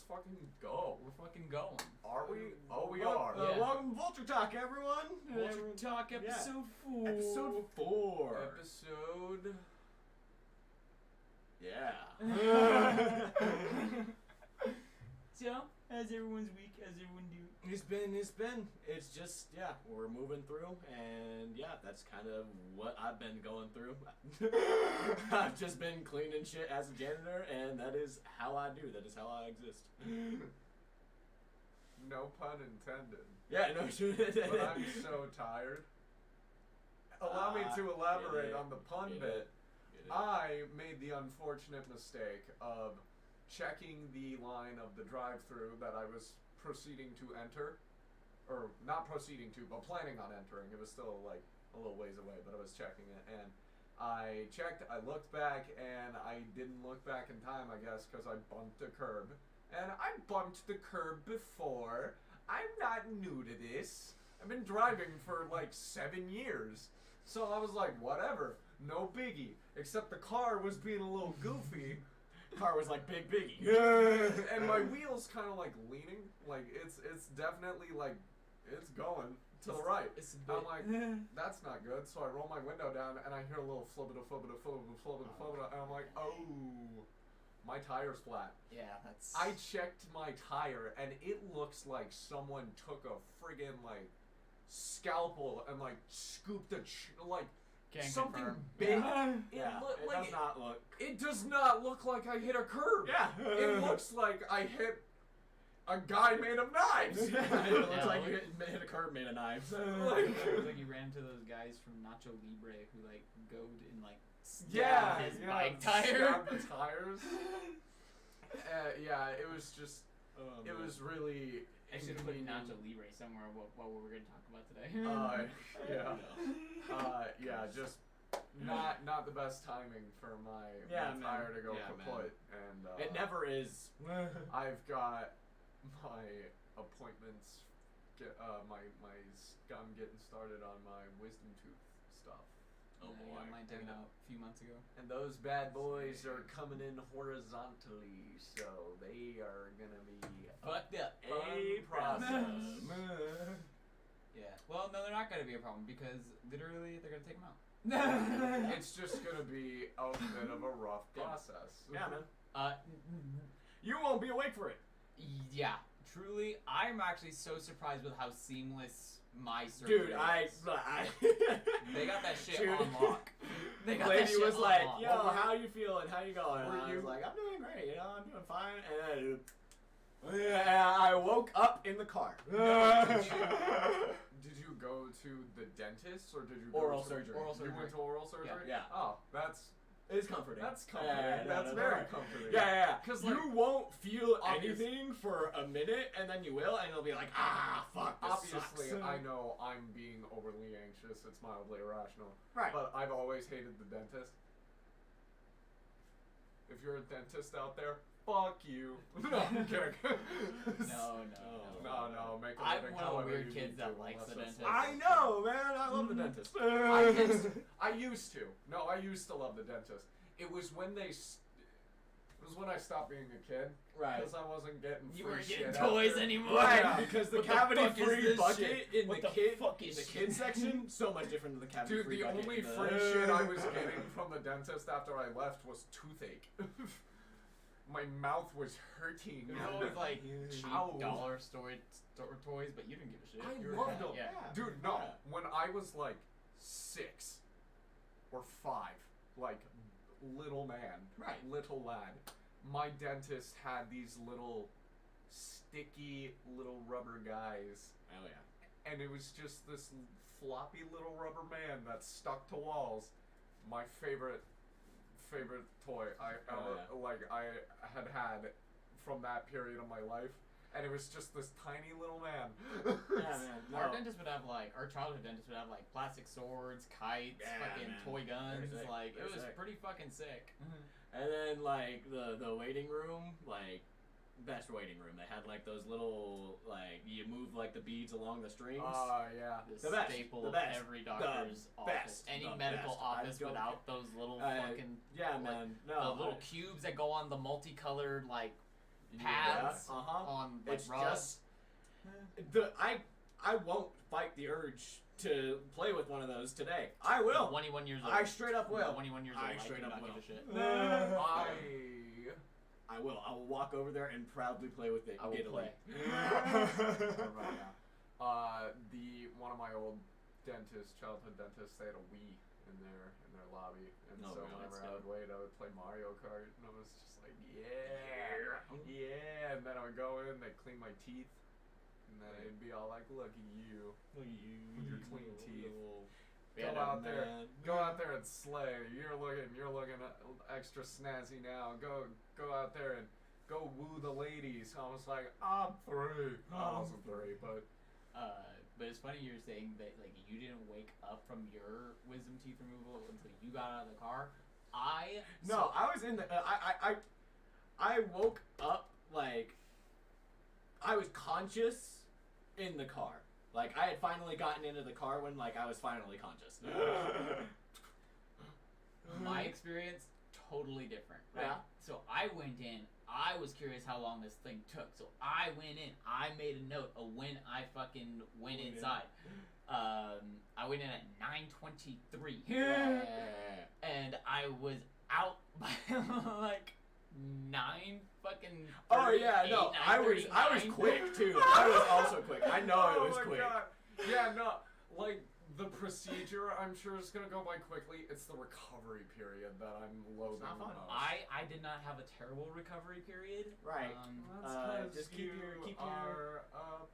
fucking go. We're fucking going. Are we? Oh, we are. Yeah. Welcome to Vulture Talk, everyone. Vulture Talk episode 4. Episode 4. Episode. Yeah. So, how's everyone's week? How's everyone doing? It's been. It's just, we're moving through, and that's kind of what I've been going through. I've just been cleaning shit as a janitor, and that is how I do. That is how I exist. No pun intended. Yeah, no shit. But I'm so tired. Allow me to elaborate on the pun bit. I made the unfortunate mistake of checking the line of the drive-thru that I was proceeding to enter. Or, not proceeding to, but planning on entering. It was still, like, a little ways away, but I was checking it. And I checked, I looked back, and I didn't look back in time, I guess, because I bumped a curb. And I bumped the curb before. I'm not new to this. I've been driving for, like, 7 years. So I was like, whatever, no biggie. Except the car was being a little goofy. Car was like big biggie. And my wheel's kind of like leaning. Like, it's definitely like, it's going to the right. I'm like, that's not good. So I roll my window down and I hear a little flibbida, and I'm like, oh, my tire's flat. Yeah, that's... I checked my tire and it looks like someone took a friggin' like scalpel and like scooped something confirm. big. It does not look like I hit a curb. Yeah. It looks like I hit a guy made of knives. It looks like you hit a curb made of knives. It looks like you ran into those guys from Nacho Libre who like goad and like Yeah, his bike tire. Stabbed the tires. It was just. It was really. I should have put Nacho Libre somewhere. What we were going to talk about today. Just not the best timing for my tire to go kaput, and it never is. I've got my appointments. I'm getting started on my wisdom tooth stuff. Oh boy, yeah, mine took out a few months ago. And those bad boys are coming in horizontally, so they are gonna be fucked up. A process. Yeah. Well, no, they're not gonna be a problem because literally they're gonna take them out. It's just gonna be a bit of a rough process. Yeah, man. You won't be awake for it. Yeah. Truly, I'm actually so surprised with how seamless my surgery is. Dude, I they got that shit on lock. The lady was like, yo, how you feeling? How you going? And I was like, I'm doing great, I'm doing fine. And then I woke up in the car. Did you go to the dentist or did you go oral to surgery? Oral surgery. You went to oral surgery? Yeah. Oh, it's comforting. That's comforting. That's very comforting. Yeah. Because you won't feel anything for a minute, and then you will, and it'll be like, fuck, this obviously, sucks. I know I'm being overly anxious. It's mildly irrational. Right. But I've always hated the dentist. If you're a dentist out there, fuck you. No, I'm kidding. No. Make a I'm one of the weird kids that likes the dentist. I know, man. I love the dentist. I used to. No, I used to love the dentist. It was when I stopped being a kid. Right. Because I wasn't getting free You weren't shit getting toys after. anymore. Right, Yeah. because the What the cavity-free fuck is this bucket shit? in What the the kid section, so much different than the cavity-free Dude, the bucket. only free shit I was getting from the dentist after I left was toothache. My mouth was hurting. You know, with like cheap dollar store toys, but you didn't give a shit. I loved them. Yeah. Dude, no. When I was like 6 or 5, like little man, little lad, my dentist had these little sticky little rubber guys. Oh yeah. And it was just this floppy little rubber man that stuck to walls. My favorite toy I had from that period of my life, and it was just this tiny little man. Man. No. Our dentist would have our childhood dentist would have plastic swords, kites, fucking toy guns. It was pretty fucking sick. And then the waiting room, best waiting room. They had those little you move the beads along the strings. Oh yeah. The best. staple The of best. every doctor's The office. best. Any The medical best. office without those little fucking man. No. the little cubes that go on the multicolored pads on like it's rods. I won't fight the urge to play with one of those today. I will. 21 years old. I straight up will. 21 years old. I straight up will. Give a shit. I will. I will walk over there and proudly play with it. I will play. One of my old childhood dentists, they had a Wii in their lobby, and so whenever I would wait, I would play Mario Kart, and I was just like, yeah, and then I would go in, they'd clean my teeth, and then it'd be all like, look at you with your clean teeth. Go out there and slay. You're looking extra snazzy now. Go out there and go woo the ladies. I was like, I'm 3. I wasn't 3, but it's funny you're saying that like you didn't wake up from your wisdom teeth removal until you got out of the car. I was in the I woke up like I was conscious in the car. Like, I had finally gotten into the car when, like, I was finally conscious. My experience, totally different, right? Yeah. So I went in, I was curious how long this thing took. So I went in, I made a note of when I fucking went inside. I went in at 9:23. Yeah. And I was out by, like, 9 fucking 30, Oh yeah, no, I was quick too. I was also quick. I know it was quick. God. Yeah, no, like the procedure, I'm sure is gonna go by quickly. It's the recovery period that I'm loathing the most. I did not have a terrible recovery period. Right. That's just keep your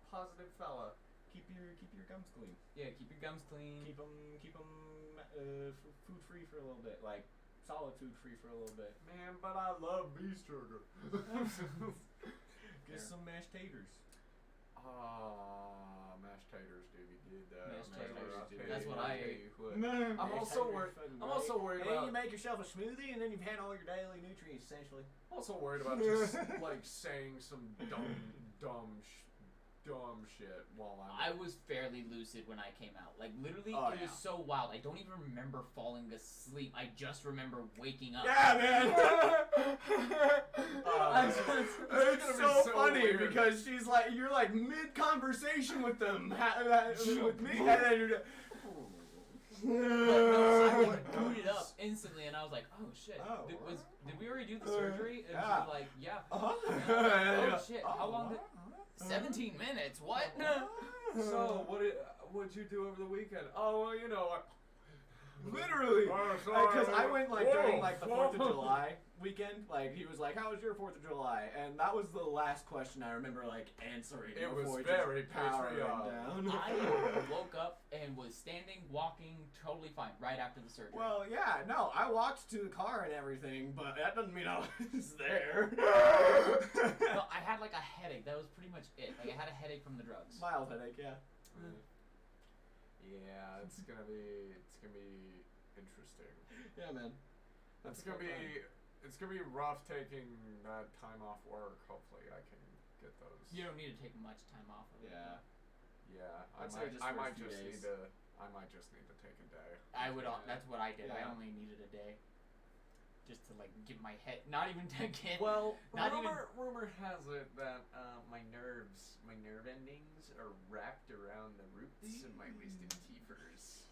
positive fella. Keep your gums clean. Yeah, keep your gums clean. Keep them food free for a little bit, like solid food free for a little bit. Man, but I love beef sugar. Get some mashed taters. Mashed taters do be good. Mashed taters. That's what I ate. I'm also worried And about. you make yourself a smoothie, and then you've had all your daily nutrients essentially. I'm also worried about just like saying some dumb shit while I was fairly lucid when I came out. Like, literally, it was so wild. I don't even remember falling asleep. I just remember waking up. Yeah, man! It's so funny weird. because she's like, you're like mid-conversation with them, with me, and then you're just... I like, booted up instantly, and I was like, "Oh shit! Did we already do the surgery?" And she was like, "Yeah." Oh shit! How long did? 17 minutes. What? So what'd you do over the weekend? Oh well, you know. Literally, because I went like during like the 4th of July weekend. Like he was like, "How was your 4th of July?" And that was the last question I remember like answering. It was very patriotic. I woke up and was standing, walking, totally fine right after the surgery. Well, yeah, no, I walked to the car and everything, but that doesn't mean I was there. No, I had like a headache. That was pretty much it. Like I had a headache from the drugs. Mild headache, yeah. Yeah, it's gonna be interesting. Yeah, man. It's gonna be rough taking that time off work. Hopefully, I can get those. You don't need to take much time off of it. Yeah. I might just need to take a day. That's what I did. Yeah. I only needed a day. Just to like get my head, not even to get. Well, not rumor has it that my nerve endings are wrapped around the roots of my wisdom teethers.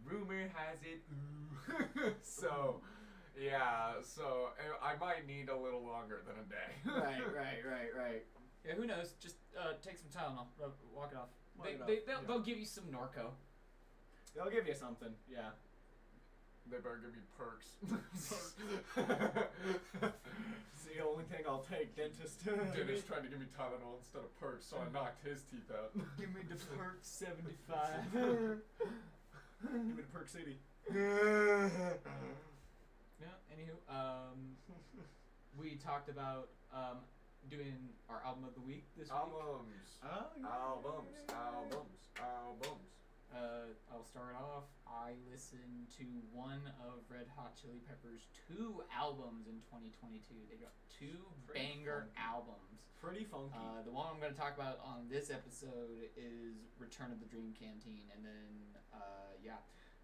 Rumor has it. So, yeah. So I might need a little longer than a day. Right. Yeah, who knows? Just take some Tylenol. Walk it off. They'll give you some Norco. They'll give you something. Yeah. They better give me perks. It's the only thing I'll take, dentist. Dentist tried to give me Tylenol instead of perks, so I knocked his teeth out. Give me the perks 75. Give me the perk city. Yeah. Anywho, we talked about doing our album of the week this week. Albums. I'll start off. I listened to one of Red Hot Chili Peppers' 2 albums in 2022. They got 2 banger albums. Pretty funky. The one I'm going to talk about on this episode is Return of the Dream Canteen, and then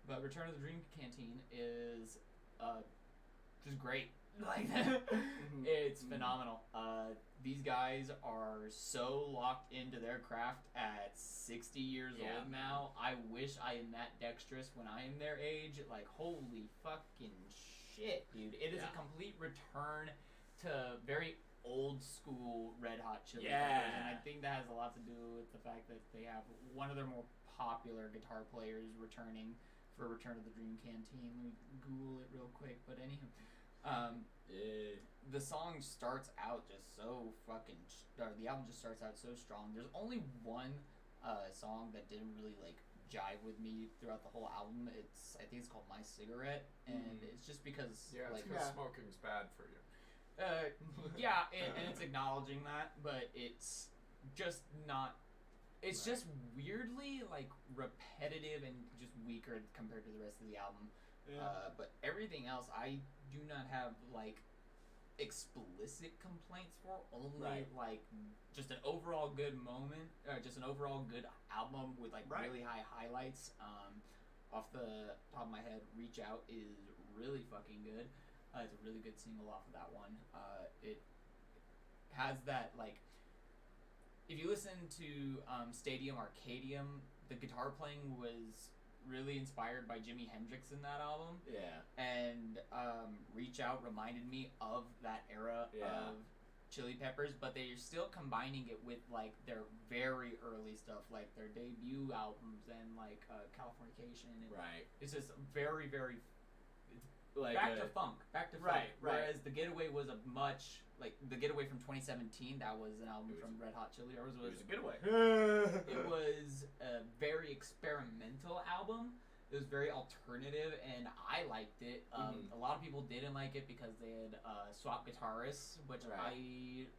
But Return of the Dream Canteen is just great. Like, it's phenomenal. These guys are so locked into their craft at 60 years old now. I wish I am that dexterous when I am their age. Like, holy fucking shit, dude. It is a complete return to very old school Red Hot Chili Peppers, and I think that has a lot to do with the fact that they have one of their more popular guitar players returning for Return of the Dream Canteen. Let me Google it real quick, but anywho. The song starts out just so fucking... the album just starts out so strong. There's only one song that didn't really, like, jive with me throughout the whole album. I think it's called My Cigarette, and it's just because... Yeah, it's because smoking's bad for you. And it's acknowledging that, but it's just not... It's just weirdly, like, repetitive and just weaker compared to the rest of the album. Yeah. But everything else, I do not have, like, explicit complaints for. Only, like, just an overall good moment, or just an overall good album with, like, really high highlights. Off the top of my head, Reach Out is really fucking good. It's a really good single off of that one. It has that, like, if you listen to Stadium Arcadium, the guitar playing was really inspired by Jimi Hendrix in that album. Yeah. And Reach Out reminded me of that era of Chili Peppers, but they're still combining it with, like, their very early stuff, like their debut albums and, like, Californication. And it's just very, very... Like back to funk. Whereas The Getaway was a much... Like, The Getaway from 2017, that was an album from Red Hot Chili Peppers. It was a Getaway. It was a very experimental album. It was very alternative, and I liked it. A lot of people didn't like it because they had swapped guitarists, which I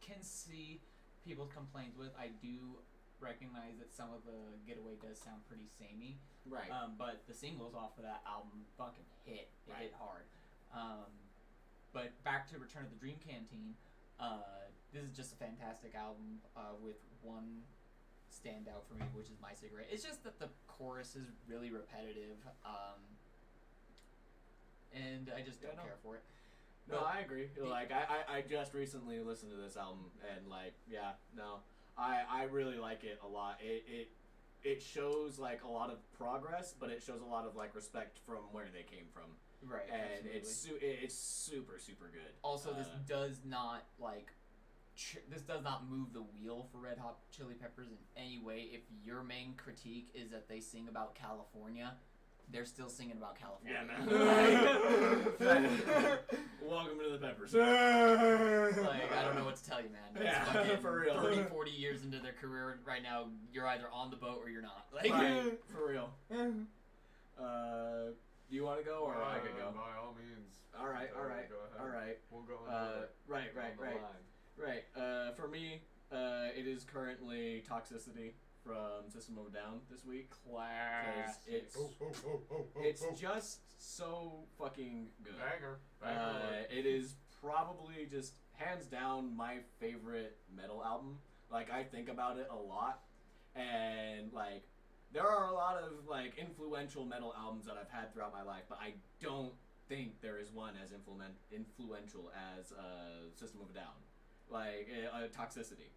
can see people's complaints with. I do recognize that some of the Getaway does sound pretty samey. Right. But the singles off of that album fucking hit. It hit hard. But back to Return of the Dream Canteen, this is just a fantastic album with one standout for me, which is My Cigarette. It's just that the chorus is really repetitive, and I just don't care for it. No, I agree. Like, I just recently listened to this album, and, like, I really like it a lot. It shows, like, a lot of progress, but it shows a lot of, like, respect from where they came from. Right, and it's super, super good. Also, this does not, like, this does not move the wheel for Red Hot Chili Peppers in any way. If your main critique is that they sing about California, they're still singing about California. Yeah, man. Welcome to the Peppers. Like, I don't know what to tell you, man. It's fucking for real. 30, 40 years into their career right now, you're either on the boat or you're not. Like, for real. Do you want to go, or I could go? By all means. All right. Go ahead. We'll go Right. For me, it is currently Toxicity from System of a Down this week. Class. It's just so fucking good. Banger. It is probably just hands down my favorite metal album. Like, I think about it a lot, and, like, there are a lot of, like, influential metal albums that I've had throughout my life, but I don't think there is one as influential as System of a Down. Like, Toxicity.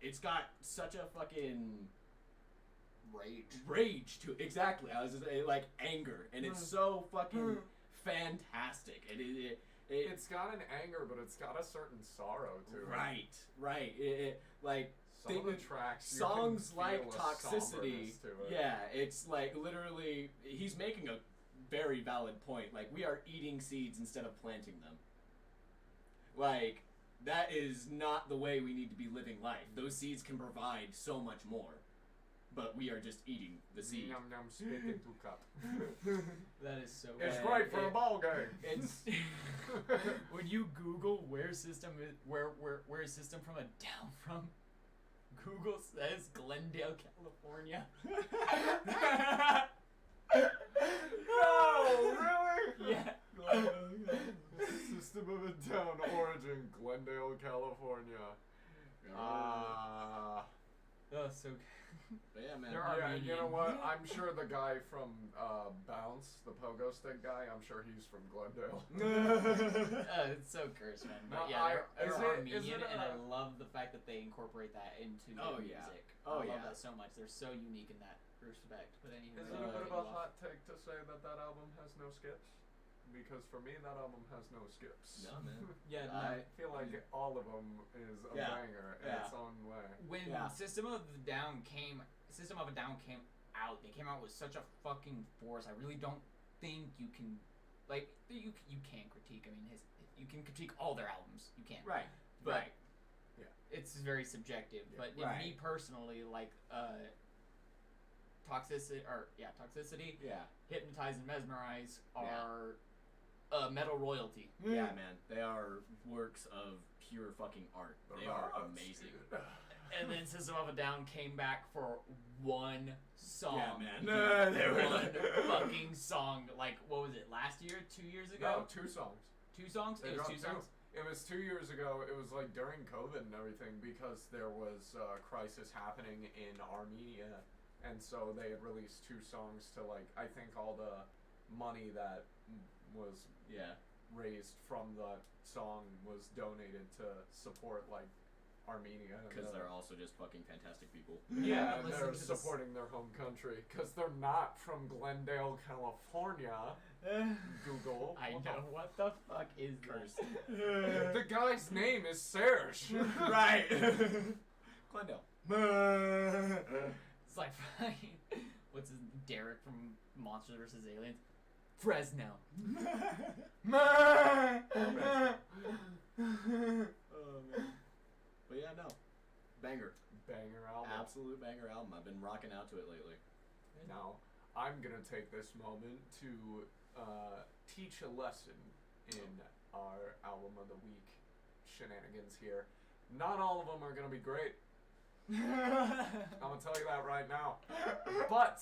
It's got such a fucking... Rage to it. Exactly. I was just like, anger. And it's so fucking fantastic. It's got an anger, but it's got a certain sorrow to it. Right. Like... Some of the tracks, songs like Toxicity, it's like literally, he's making a very valid point. Like, we are eating seeds instead of planting them. Like, that is not the way we need to be living life. Those seeds can provide so much more, but we are just eating the seed. Yum yum, spit into cup. That is so. It's great for a ball game. It's when you Google where System is System from a Down from. Google says Glendale, California. No, really? Yeah. System of a Down origin, Glendale, California. Oh, so But yeah, man. They're Yeah, Armenian. you know what? I'm sure the guy from Bounce, the pogo stick guy, I'm sure he's from Glendale. It's so cursed, man. No, But yeah, they're is Armenian, it and I love the fact that they incorporate that into their Oh, yeah. music. Oh, I yeah. love that so much. They're so unique in that respect. But anyway, Is it a bit of a hot take to say that that album has no skips? Because for me, that album has no skips. No, man. Yeah, I feel like all of them is a banger in its own way. when System of a Down came out, they came out with such a fucking force. I really don't think you can, like, you can't critique. I mean, you can critique all their albums. You can. Right. But Right. it's very subjective. Yeah. But me personally, like, Toxicity, Yeah. Hypnotize and Mesmerize are metal royalty. Yeah, man. They are works of pure fucking art. They are amazing. And then System of a Down came back for one song. Yeah, man. They were One fucking song. Like, what was it, last year? 2 years ago? No, 2 songs. 2 songs? They It was dropped 2 songs? It was 2 years ago. It was like during COVID and everything because there was a crisis happening in Armenia. And so they had released 2 songs to, like, I think all the money that was raised from the song was donated to support, like, Armenia. Because they're also just fucking fantastic people. Yeah, and Listen they're to this- supporting their home country because they're not from Glendale, California. Google. I know. What the fuck is Cursed. this? The guy's name is Serge. Right. Glendale. It's like, what's his, Derek from Monsters vs. Aliens? Fresno. Oh, man. But yeah, no. Banger. Banger album. Absolute banger album. I've been rocking out to it lately. Now, I'm gonna take this moment to teach a lesson in our album of the week shenanigans here. Not all of them are gonna be great. I'm gonna tell you that right now. But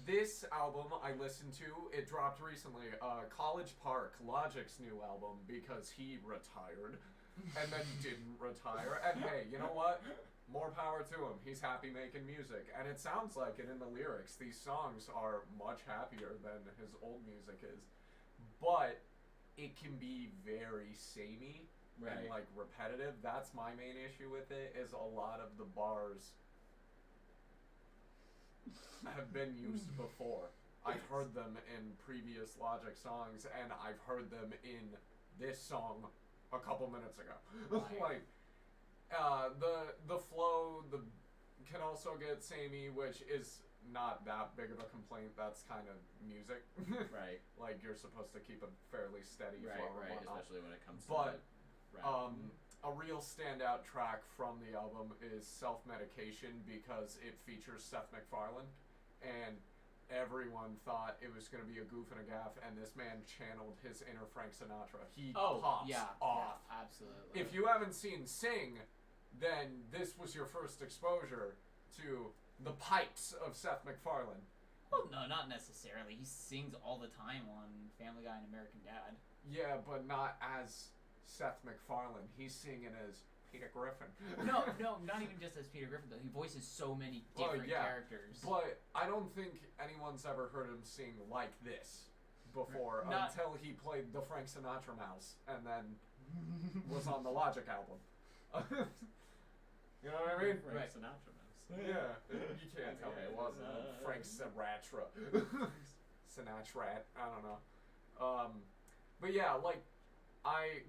this album I listened to, it dropped recently. College Park, Logic's new album, because he retired and then didn't retire. And hey, you know what? More power to him. He's happy making music. And it sounds like it in the lyrics. These songs are much happier than his old music is. But it can be very samey and like repetitive. That's my main issue with it, is a lot of the bars have been used before. I've heard them in previous Logic songs, and I've heard them in this song a couple minutes ago. Like, the flow can also get samey, which is not that big of a complaint. That's kind of music. Right. Like, you're supposed to keep a fairly steady flow and Right. whatnot. Especially when it comes to But, rap. a real standout track from the album is Self-Medication, because it features Seth MacFarlane, and everyone thought it was going to be a goof and a gaff, and this man channeled his inner Frank Sinatra. He pops off. Yeah, absolutely. If you haven't seen Sing, then this was your first exposure to the pipes of Seth MacFarlane. Well, no, not necessarily. He sings all the time on Family Guy and American Dad. Yeah, but not as Seth MacFarlane. He's singing as Peter Griffin. No, not even just as Peter Griffin, though. He voices so many different characters. But I don't think anyone's ever heard him sing like this before until he played the Frank Sinatra mouse and then was on the Logic album. You know what I mean? Frank Sinatra mouse. Yeah. You can't tell me it wasn't Frank Sinatra. Sinatra. I don't know. But yeah, like,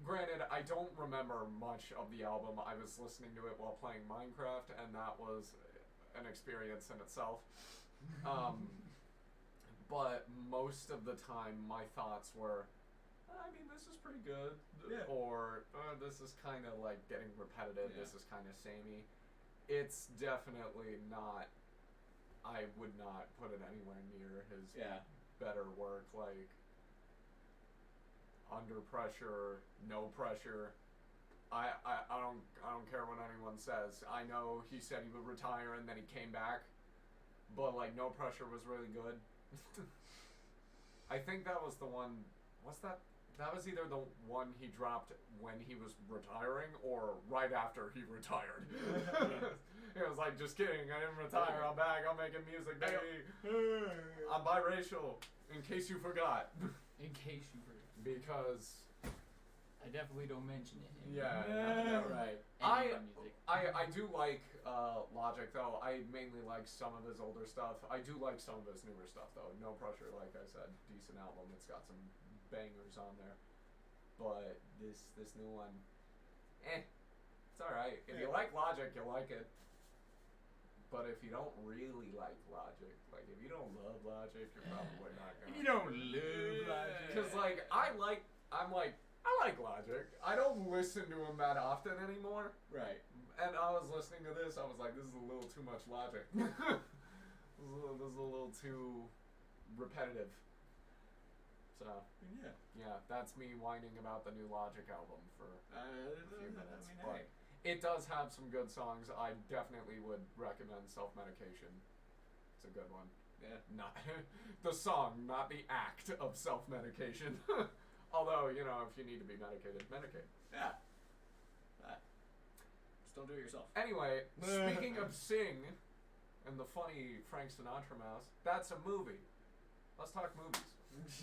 granted, I don't remember much of the album. I was listening to it while playing Minecraft, and that was an experience in itself. But most of the time, my thoughts were, I mean, this is pretty good. Yeah. Or, this is kind of like getting repetitive. Yeah. This is kind of samey. It's definitely not, I would not put it anywhere near his better work. Like, Under Pressure, No Pressure. I don't care what anyone says. I know he said he would retire and then he came back, but like No Pressure was really good. I think that was the one. Was that That was either the one he dropped when he was retiring or right after he retired. He was like, just kidding, I didn't retire, I'm back, I'm making music, baby. I'm biracial, in case you forgot. In case you forgot. Because... I definitely don't mention it. Yeah, right. Music. I do like Logic, though. I mainly like some of his older stuff. I do like some of his newer stuff, though. No Pressure, like I said, decent album. It's got some bangers on there. But this new one, it's alright. If you like Logic, you'll like it. But if you don't really like Logic, like if you don't love Logic, you're probably not gonna. You don't love Logic. Because like I like Logic. I don't listen to him that often anymore. Right. And I was listening to this, I was like, this is a little too much Logic. This is a little too repetitive. So, yeah, that's me whining about the new Logic album for a few minutes. But it does have some good songs. I definitely would recommend Self-Medication. It's a good one. Yeah. Not the song, not the act of self-medication. Although, you know, if you need to be medicated, medicate. Yeah. Just don't do it yourself. Anyway, speaking of Sing and the funny Frank Sinatra mouse, that's a movie. Let's talk movies. Let's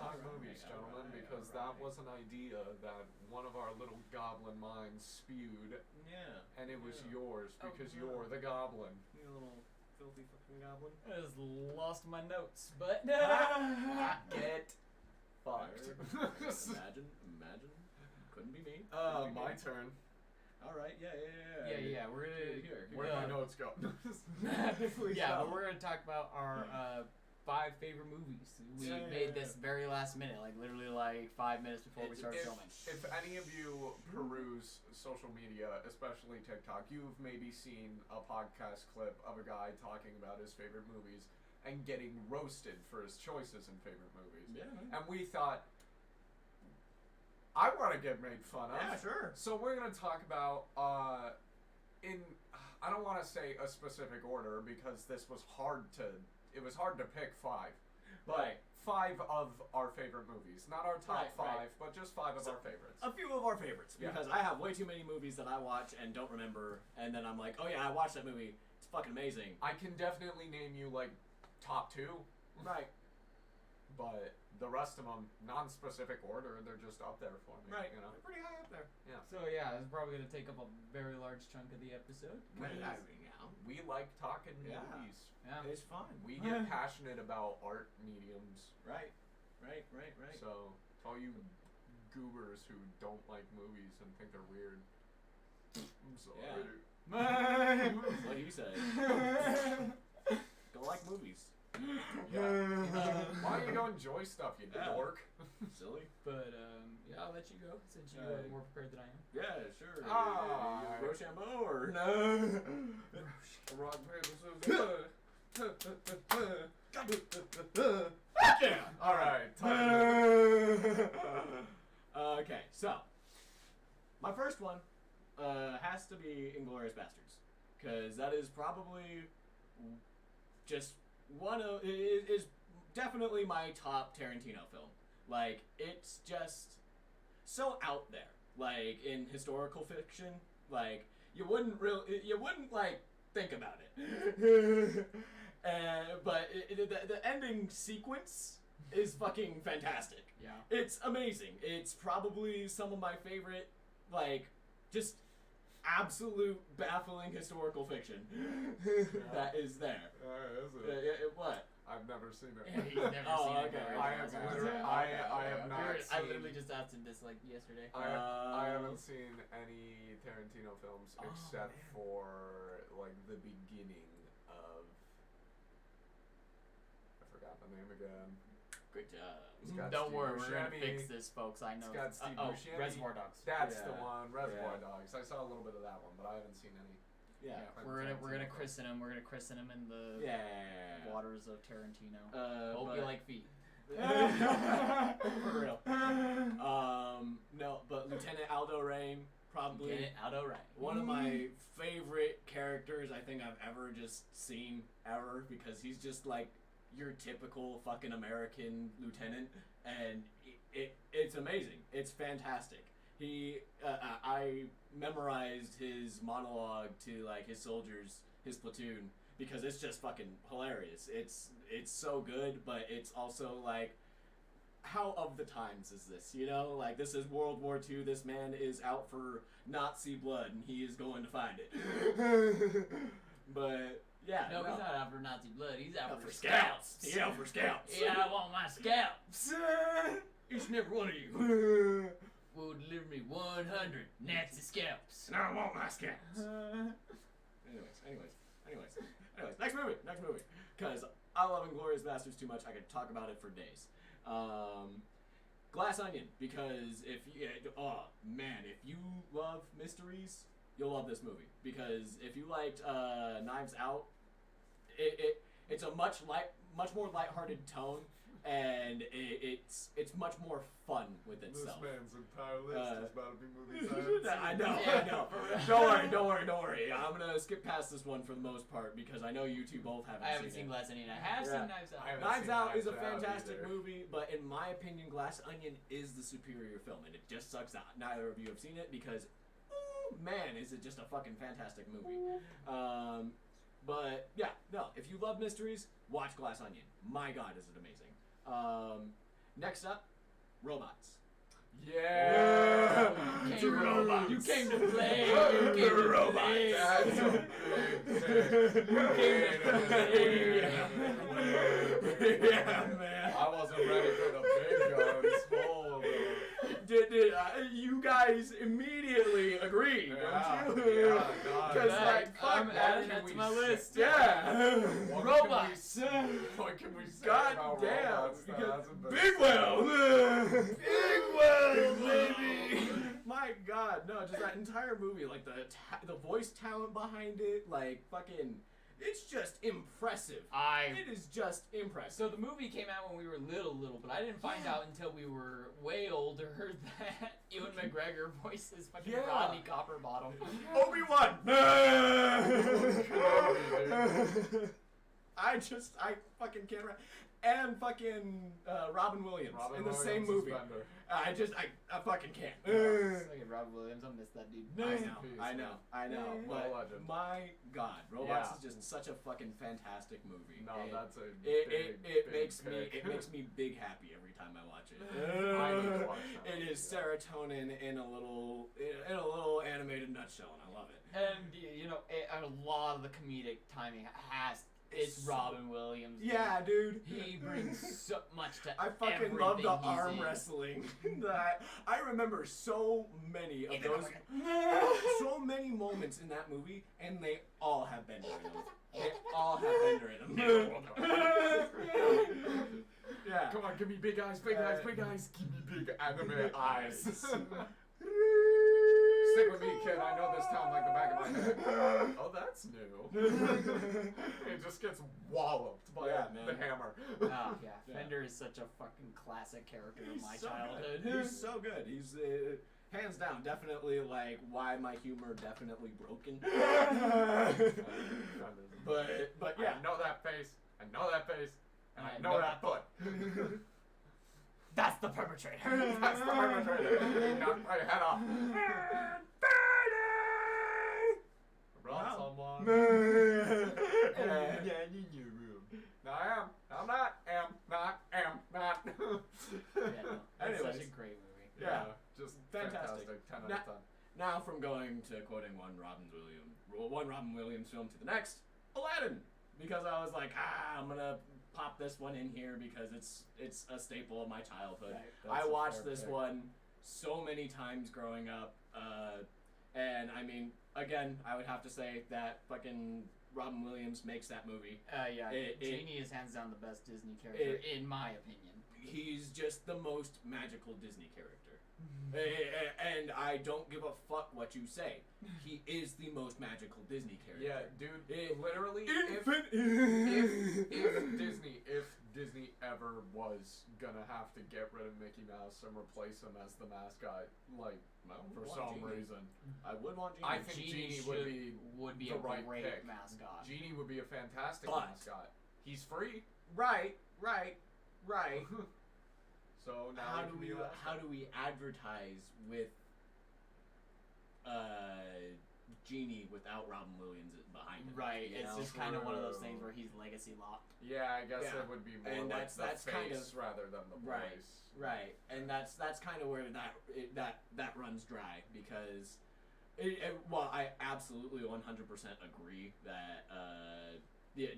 talk movies, gentlemen, because that was an idea that one of our little goblin minds spewed. Yeah. And it was yours because you're the goblin. You little filthy fucking goblin. I just lost my notes, but Get fucked. Imagine. Couldn't be me. My turn. All right. Yeah. We're gonna Where did my notes go? but we're gonna talk about our 5 favorite movies. We made this very last minute, like literally like 5 minutes before we started filming. If any of you peruse social media, especially TikTok, you've maybe seen a podcast clip of a guy talking about his favorite movies and getting roasted for his choices in favorite movies. Yeah. And we thought, I want to get made fun of. Yeah, sure. So we're going to talk about, I don't want to say a specific order because it was hard to pick 5. But Right. 5 of our favorite movies. Not our top 5, Right. but just 5 of our favorites. A few of our favorites, Yeah. because I have way too many movies that I watch and don't remember, and then I'm like, oh yeah, I watched that movie. It's fucking amazing. I can definitely name you, like, top 2. Right. But the rest of them, non-specific order, they're just up there for me. Right. You know? They're pretty high up there. Yeah. So yeah, it's probably gonna take up a very large chunk of the episode. We like talking Yeah. movies. Yeah. It's fun. We get passionate about art mediums. Right. So, to all you goobers who don't like movies and think they're weird, I'm sorry. What he said. Go like movies. Yeah. Why don't you go enjoy stuff, you dork? Silly. But yeah, I'll let you go since you are more prepared than I am. Yeah, sure. Ah. Rochambeau or no? Rock, paper, scissors. Yeah. All right. Okay, so my first one has to be Inglourious Bastards, because that is probably just is definitely my top Tarantino film. Like, it's just so out there. Like, in historical fiction, like you wouldn't like think about it. But the ending sequence is fucking fantastic. Yeah. It's amazing. It's probably some of my favorite, like, just absolute baffling historical fiction that is there. Is it? What? I've never seen it. Yeah, he's never seen it. Okay. I have not I seen. literally just asked him this like yesterday. I haven't seen any Tarantino films except for like the beginning of. I forgot the name again. Good job. It's got Don't Steve worry, we're gonna Buscemi. fix this, folks. I know. It's got Steve Buscemi. Reservoir Dogs. That's Yeah. the one, Reservoir Yeah. Dogs. I saw a little bit of that one, but I haven't seen any. Yeah. We're gonna christen him. We're gonna christen him in the waters of Tarantino. Hope you like feet. For real. No, but Lieutenant Aldo Rain, probably Get it out of right. one of my favorite characters I think I've ever just seen ever, because he's just like your typical fucking American lieutenant, and it's amazing. It's fantastic. I memorized his monologue to like his soldiers, his platoon, because it's just fucking hilarious. It's so good, but it's also like, how of the times is this? You know, like this is World War II. This man is out for Nazi blood, and he is going to find it. But yeah, No, he's not out for Nazi blood. He's out for scouts. He's out for scouts. Yeah, I want my scalps. Each and every one of you will deliver me 100 Nazi scalps. And I want my scouts. Anyways. Next movie. Because I love Inglourious Basterds too much. I could talk about it for days. Glass Onion, because if you love mysteries, you'll love this movie. Because if you liked Knives Out, it's a much more lighthearted tone, and it's much more fun with itself. This man's entire list is about to be movies I know. Don't worry. I'm gonna skip past this one for the most part because I know you two both haven't. I haven't seen Glass Onion. I have seen Knives Out. Knives Out is a fantastic movie, but in my opinion, Glass Onion is the superior film, and it just sucks that neither of you have seen it because, man, is it just a fucking fantastic movie. But yeah, no, if you love mysteries, watch Glass Onion. My God, is it amazing. Next up, Robots. Yeah! Robots. You came to play. Robots. Yeah, man. I wasn't ready for the big guns. Hold on. Did you guys immediately agree, don't you? Yeah, God. Because I'm adding that to my list. Yeah. Robots. What can we say God about damn. robots that hasn't been Big said? Well. Big Well, baby. My God, no, just that entire movie, like the voice talent behind it, like fucking, it's just impressive. It is just impressive. So the movie came out when we were little, but I didn't find out until we were way older that Ewan McGregor voices fucking Rodney Copperbottom. Obi-Wan. I fucking can't remember. And fucking Robin Williams in the same movie. I fucking can't. Fucking Robin Williams, I miss that dude. I know. But my God, Robots is just such a fucking fantastic movie. No, that's a it makes me big happy every time I watch it. I need to watch that. It is serotonin in a little animated nutshell, and I love it. And you know, a lot of the comedic timing it's Robin Williams. Yeah, dude. He brings so much to I fucking love the arm wrestling. I remember so many of those, so many moments in that movie, and they all have Bender in them. They all have Bender in them. Yeah. Come on, give me big eyes. Give me big anime eyes. Stick with me, kid. I know this town like the back of my head. Oh, that's new. It just gets walloped by the hammer. Oh, yeah. Fender is such a fucking classic character in my childhood. He's so good. He's hands down definitely like why my humor definitely broken. but yeah. I know that face. And I know that foot. That's the perpetrator. That's the perpetrator. He knocked my head off. Run, someone. Yeah, in your room. No, I am. I'm not. Am not. Yeah, no, it's such a great movie. Yeah, just fantastic. 10 out of 10. Now from going to quoting one Robin Williams film to the next, Aladdin. Because I was like, I'm gonna pop this one in here because it's a staple of my childhood. Right, I watched this one so many times growing up, and I mean, again, I would have to say that fucking Robin Williams makes that movie. Genie is hands down the best Disney character, in my opinion. He's just the most magical Disney character. And I don't give a fuck what you say. He is the most magical Disney character. Yeah, dude. Literally, if Disney ever was gonna have to get rid of Mickey Mouse and replace him as the mascot, like for some reason, I would want Genie. I think Genie would be the a right great pick. mascot. Genie would be a fantastic mascot. He's free. Right. So now how do we advertise with Genie without Robin Williams behind him? Right. It's know? just kind of one of those things where he's legacy locked. Yeah, I guess Yeah. it would be more And like that's the kind face of- rather than the Right. voice. Right, and that's kind of where that runs dry because, well, I absolutely 100% agree that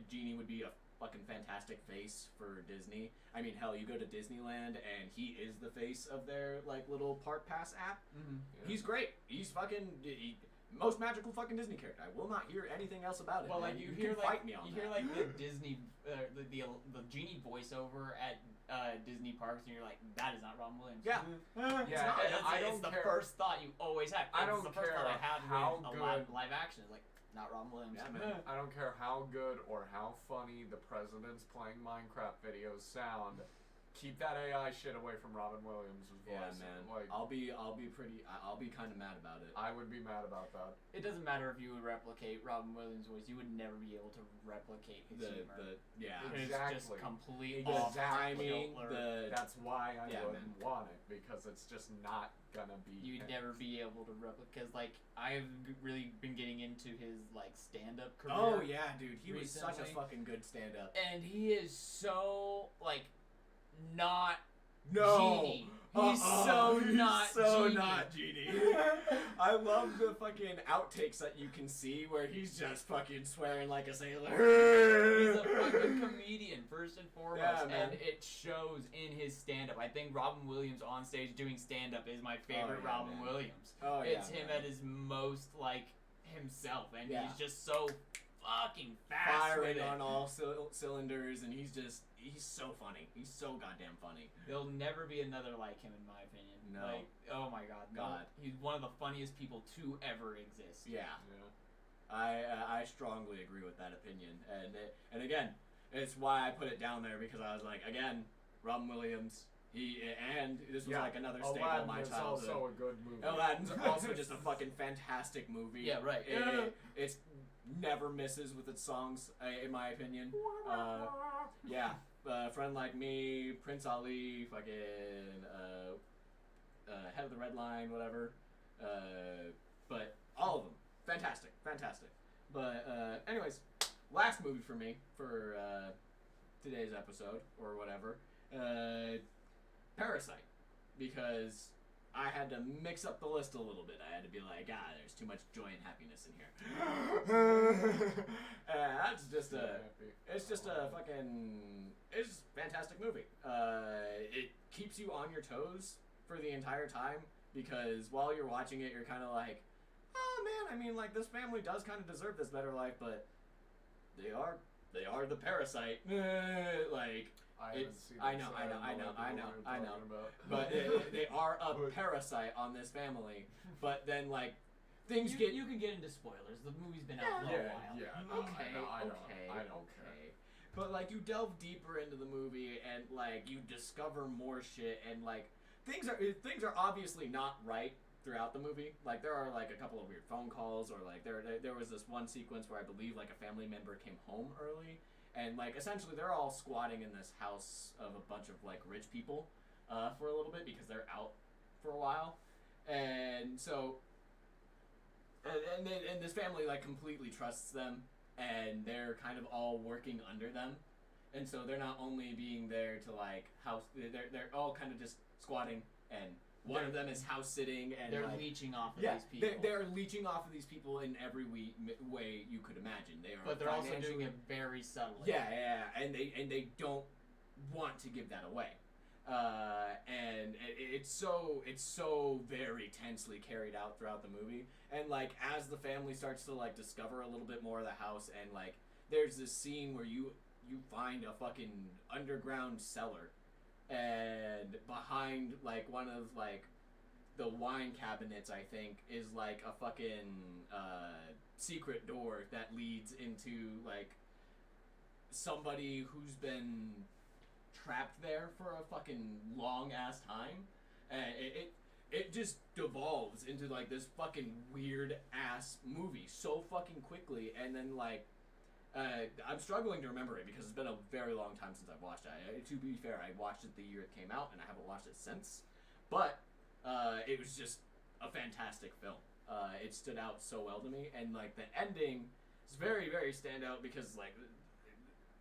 Genie would be a fucking fantastic face for Disney. I mean, hell, you go to Disneyland and he is the face of their like little park pass app. Mm-hmm. Yeah. He's great. He's fucking most magical fucking Disney character. I will not hear anything else about it. Well, man. like you can hear fight me on you that. hear like the Disney the Genie voiceover at Disney parks, and you're like, that is not Robin Williams. Yeah. Yeah, It's the first thought you always have. I It's don't the first care thought I had how with a good- live action. It's like, not Robin Williams. Yeah, man. I don't care how good or how funny the presidents playing Minecraft videos sound. Keep that AI shit away from Robin Williams' voice. Yeah, man. Like, I'll be kind of mad about it. I would be mad about that. It doesn't matter if you would replicate Robin Williams' voice. You would never be able to replicate his humor. Yeah. It's Exactly. just completely The off timing, kilter. That's why I Yeah, wouldn't want it, because it's just not gonna be. You'd never be able to replicate, because like I've really been getting into his like stand-up career. Oh yeah, dude, he was such a recently. fucking good stand-up. And he is so like not No. Genie. He's so he's not Genie. Genie. I love the fucking outtakes that you can see where he's just fucking swearing like a sailor. He's a fucking comedian first and foremost, Yeah, man. and it shows in his stand-up. I think Robin Williams on stage doing stand-up is my favorite yeah, Robin man. Williams. Oh, yeah, It's him man. at his most like himself, and Yeah. he's just so fucking fast Firing with it. on all cylinders, and he's so funny. He's so goddamn funny. There'll never be another like him, in my opinion. No. Like, oh my god, no. God. He's one of the funniest people to ever exist. Yeah. Yeah. I strongly agree with that opinion, and again, it's why I put it down there because I was like, again, Robin Williams. And this was like another staple of my Aladdin is childhood. also a good movie. Aladdin's also just a fucking fantastic movie. Yeah, right. It's never misses with its songs, in my opinion. Yeah, Friend Like Me, Prince Ali, fucking Head of the Red Line, whatever. But all of them, fantastic. But anyways, last movie for me for today's episode or whatever, Parasite, because I had to mix up the list a little bit. I had to be like, there's too much joy and happiness in here. That's just it's just a it's a fantastic movie. It keeps you on your toes for the entire time because while you're watching it, you're kind of like, oh man, I mean, like this family does kind of deserve this better life, but they are the parasite. Like. I haven't seen I this, know. what you're talking about. But they are a parasite on this family. But then, like, things You get... can get into spoilers. The movie's been out for a while. Yeah. I don't care. But, like, you delve deeper into the movie and, like, you discover more shit and, like, things are obviously not right throughout the movie. Like, there are, like, a couple of weird phone calls or, like, there was this one sequence where I believe, like, a family member came home early. And, like, essentially they're all squatting in this house of a bunch of, like, rich people for a little bit because they're out for a while. And so, and this family, like, completely trusts them, and they're kind of all working under them. And so they're not only being there to, like, they're all kind of just squatting, and one of them is house sitting, and they're like, leeching off of these people. They're leeching off of these people in every way you could imagine. They are, but they're also doing it very subtly. Yeah, and they don't want to give that away, and it's so very tensely carried out throughout the movie. And like as the family starts to like discover a little bit more of the house, and like there's this scene where you find a fucking underground cellar. And behind, like, one of, like, the wine cabinets, I think, is, like, a fucking, secret door that leads into, like, somebody who's been trapped there for a fucking long-ass time. And it just devolves into, like, this fucking weird-ass movie so fucking quickly. And then, like, I'm struggling to remember it because it's been a very long time since I've watched it. To be fair, I watched it the year it came out, and I haven't watched it since. But it was just a fantastic film. It stood out so well to me, and like the ending is very, very standout because like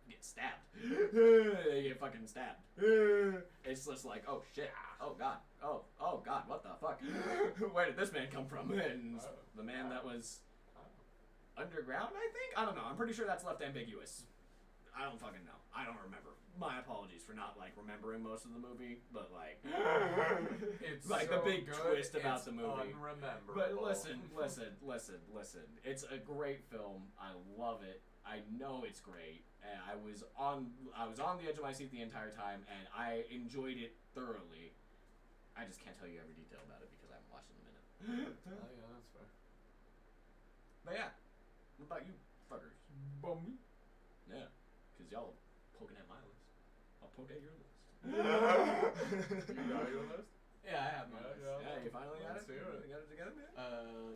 you get stabbed, you get fucking stabbed. It's just like, oh shit, oh god, oh god, what the fuck? Where did this man come from? And the man that was underground, I think? I don't know. I'm pretty sure that's left ambiguous. I don't fucking know. I don't remember. My apologies for not, like, remembering most of the movie, but, like... It's like, so the big good, twist about it's the movie. unrememberable. But listen. It's a great film. I love it. I know it's great. And I was on the edge of my seat the entire time, and I enjoyed it thoroughly. I just can't tell you every detail about it because I haven't watched it in a minute. Oh, yeah, that's fair. But yeah. What about you, fuckers? Bummy. Yeah, because y'all poking at my list. I'll poke at your list. You got your list? Yeah, I have my list. Yeah, you finally got it? Let's hear it. You got it together, man?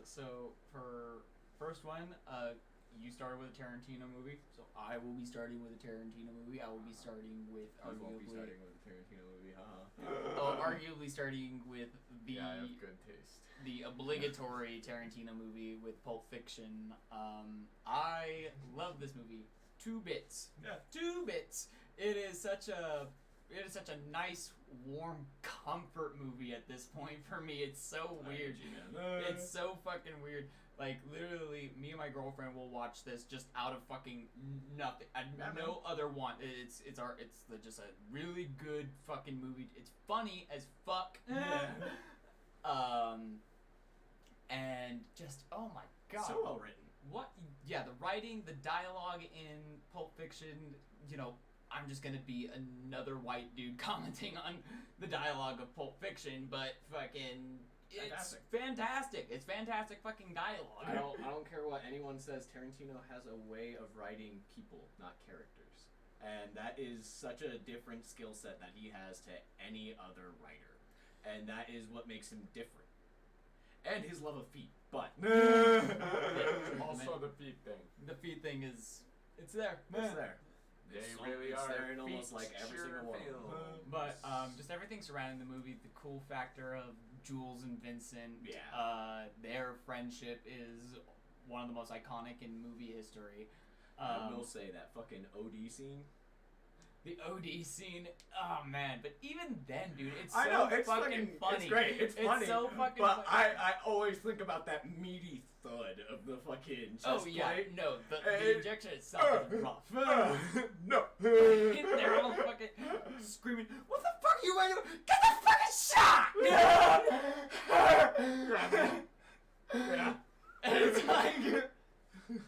So for first one, you started with a Tarantino movie, so I will be starting with a Tarantino movie. I will be starting with I won't be arguably starting with a Tarantino movie, haha. arguably starting with the Yeah, I have good taste. the obligatory Tarantino movie with Pulp Fiction. I love this movie. 2 bits. Yeah. 2 bits. It is such a nice, warm comfort movie at this point for me. It's so weird. It's so fucking weird. Like, literally, me and my girlfriend will watch this just out of fucking nothing. No other want. It's just a really good fucking movie. It's funny as fuck. And just, oh my god. So well written. What? Yeah, the writing, the dialogue in Pulp Fiction, you know, I'm just gonna be another white dude commenting on the dialogue of Pulp Fiction, but fucking... It's fantastic. It's fantastic fucking dialogue. I don't care what anyone says. Tarantino has a way of writing people, not characters, and that is such a different skill set that he has to any other writer, and that is what makes him different. And his love of feet, but Also the feet thing. The feet thing is, it's there. it's there. They It's really it's are there in almost like every feature single one. films. But just everything surrounding the movie, the cool factor of Jules and Vincent, their friendship is one of the most iconic in movie history. I will say that fucking OD scene. The OD scene, oh man! But even then, dude, it's so I know, it's fucking funny. It's great. It's funny. So fucking but funny. I always think about that meaty thud of the fucking chest Oh yeah, plate. no, the injection itself is rough. No. They're all fucking screaming, "What the fuck are you waiting for? Get the fucking shot!" Yeah. And it's like,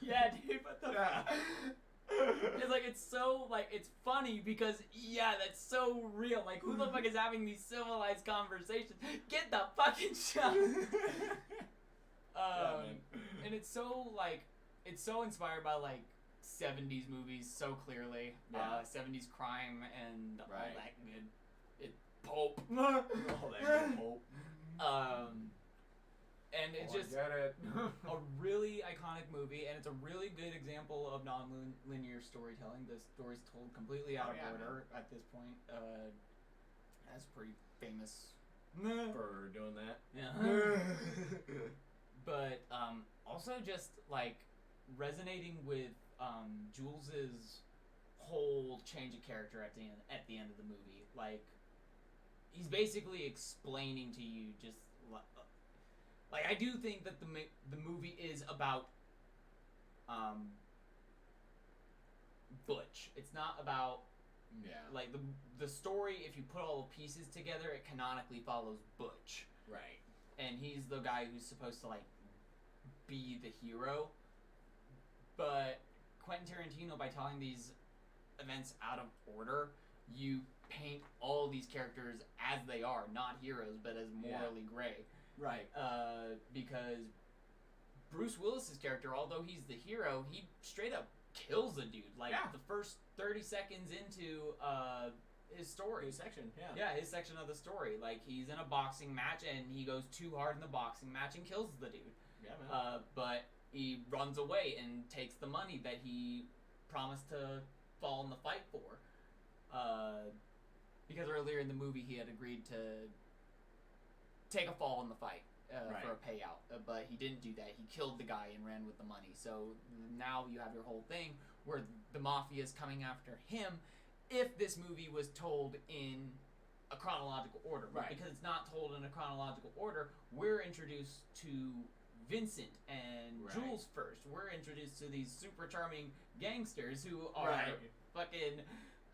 yeah, dude, what the Yeah. It's like, it's so, like, it's funny because, yeah, that's so real. Like, who the fuck is having these civilized conversations? Get the fucking shot! And it's so, like, it's so inspired by, like, 70s movies so clearly. 70s crime and all that good. Pulp. All that good Pulp. And it's just Get it. a really iconic movie, and it's a really good example of non-linear storytelling. The story's told completely out of order at this point. That's pretty famous For doing that. Yeah. But also just like resonating with Jules's whole change of character at the end of the movie. Like, he's basically explaining to you just like, I do think that the movie is about Butch. It's not about like the story. If you put all the pieces together, it canonically follows Butch. Right. And he's the guy who's supposed to like be the hero. But Quentin Tarantino, by telling these events out of order, you paint all these characters as they are, not heroes, but as morally gray. Right. Because Bruce Willis's character, although he's the hero, he straight up kills a dude. Like, the first 30 seconds into his story. His section, Yeah, his section of the story. Like, he's in a boxing match, and he goes too hard in the boxing match and kills the dude. Yeah, man. But he runs away and takes the money that he promised to fall in the fight for. Because earlier in the movie he had agreed to take a fall in the fight for a payout, but he didn't do that. He killed the guy and ran with the money. So now you have your whole thing where the mafia is coming after him if this movie was told in a chronological order. But because it's not told in a chronological order, we're introduced to Vincent and Jules first. We're introduced to these super charming gangsters who are fucking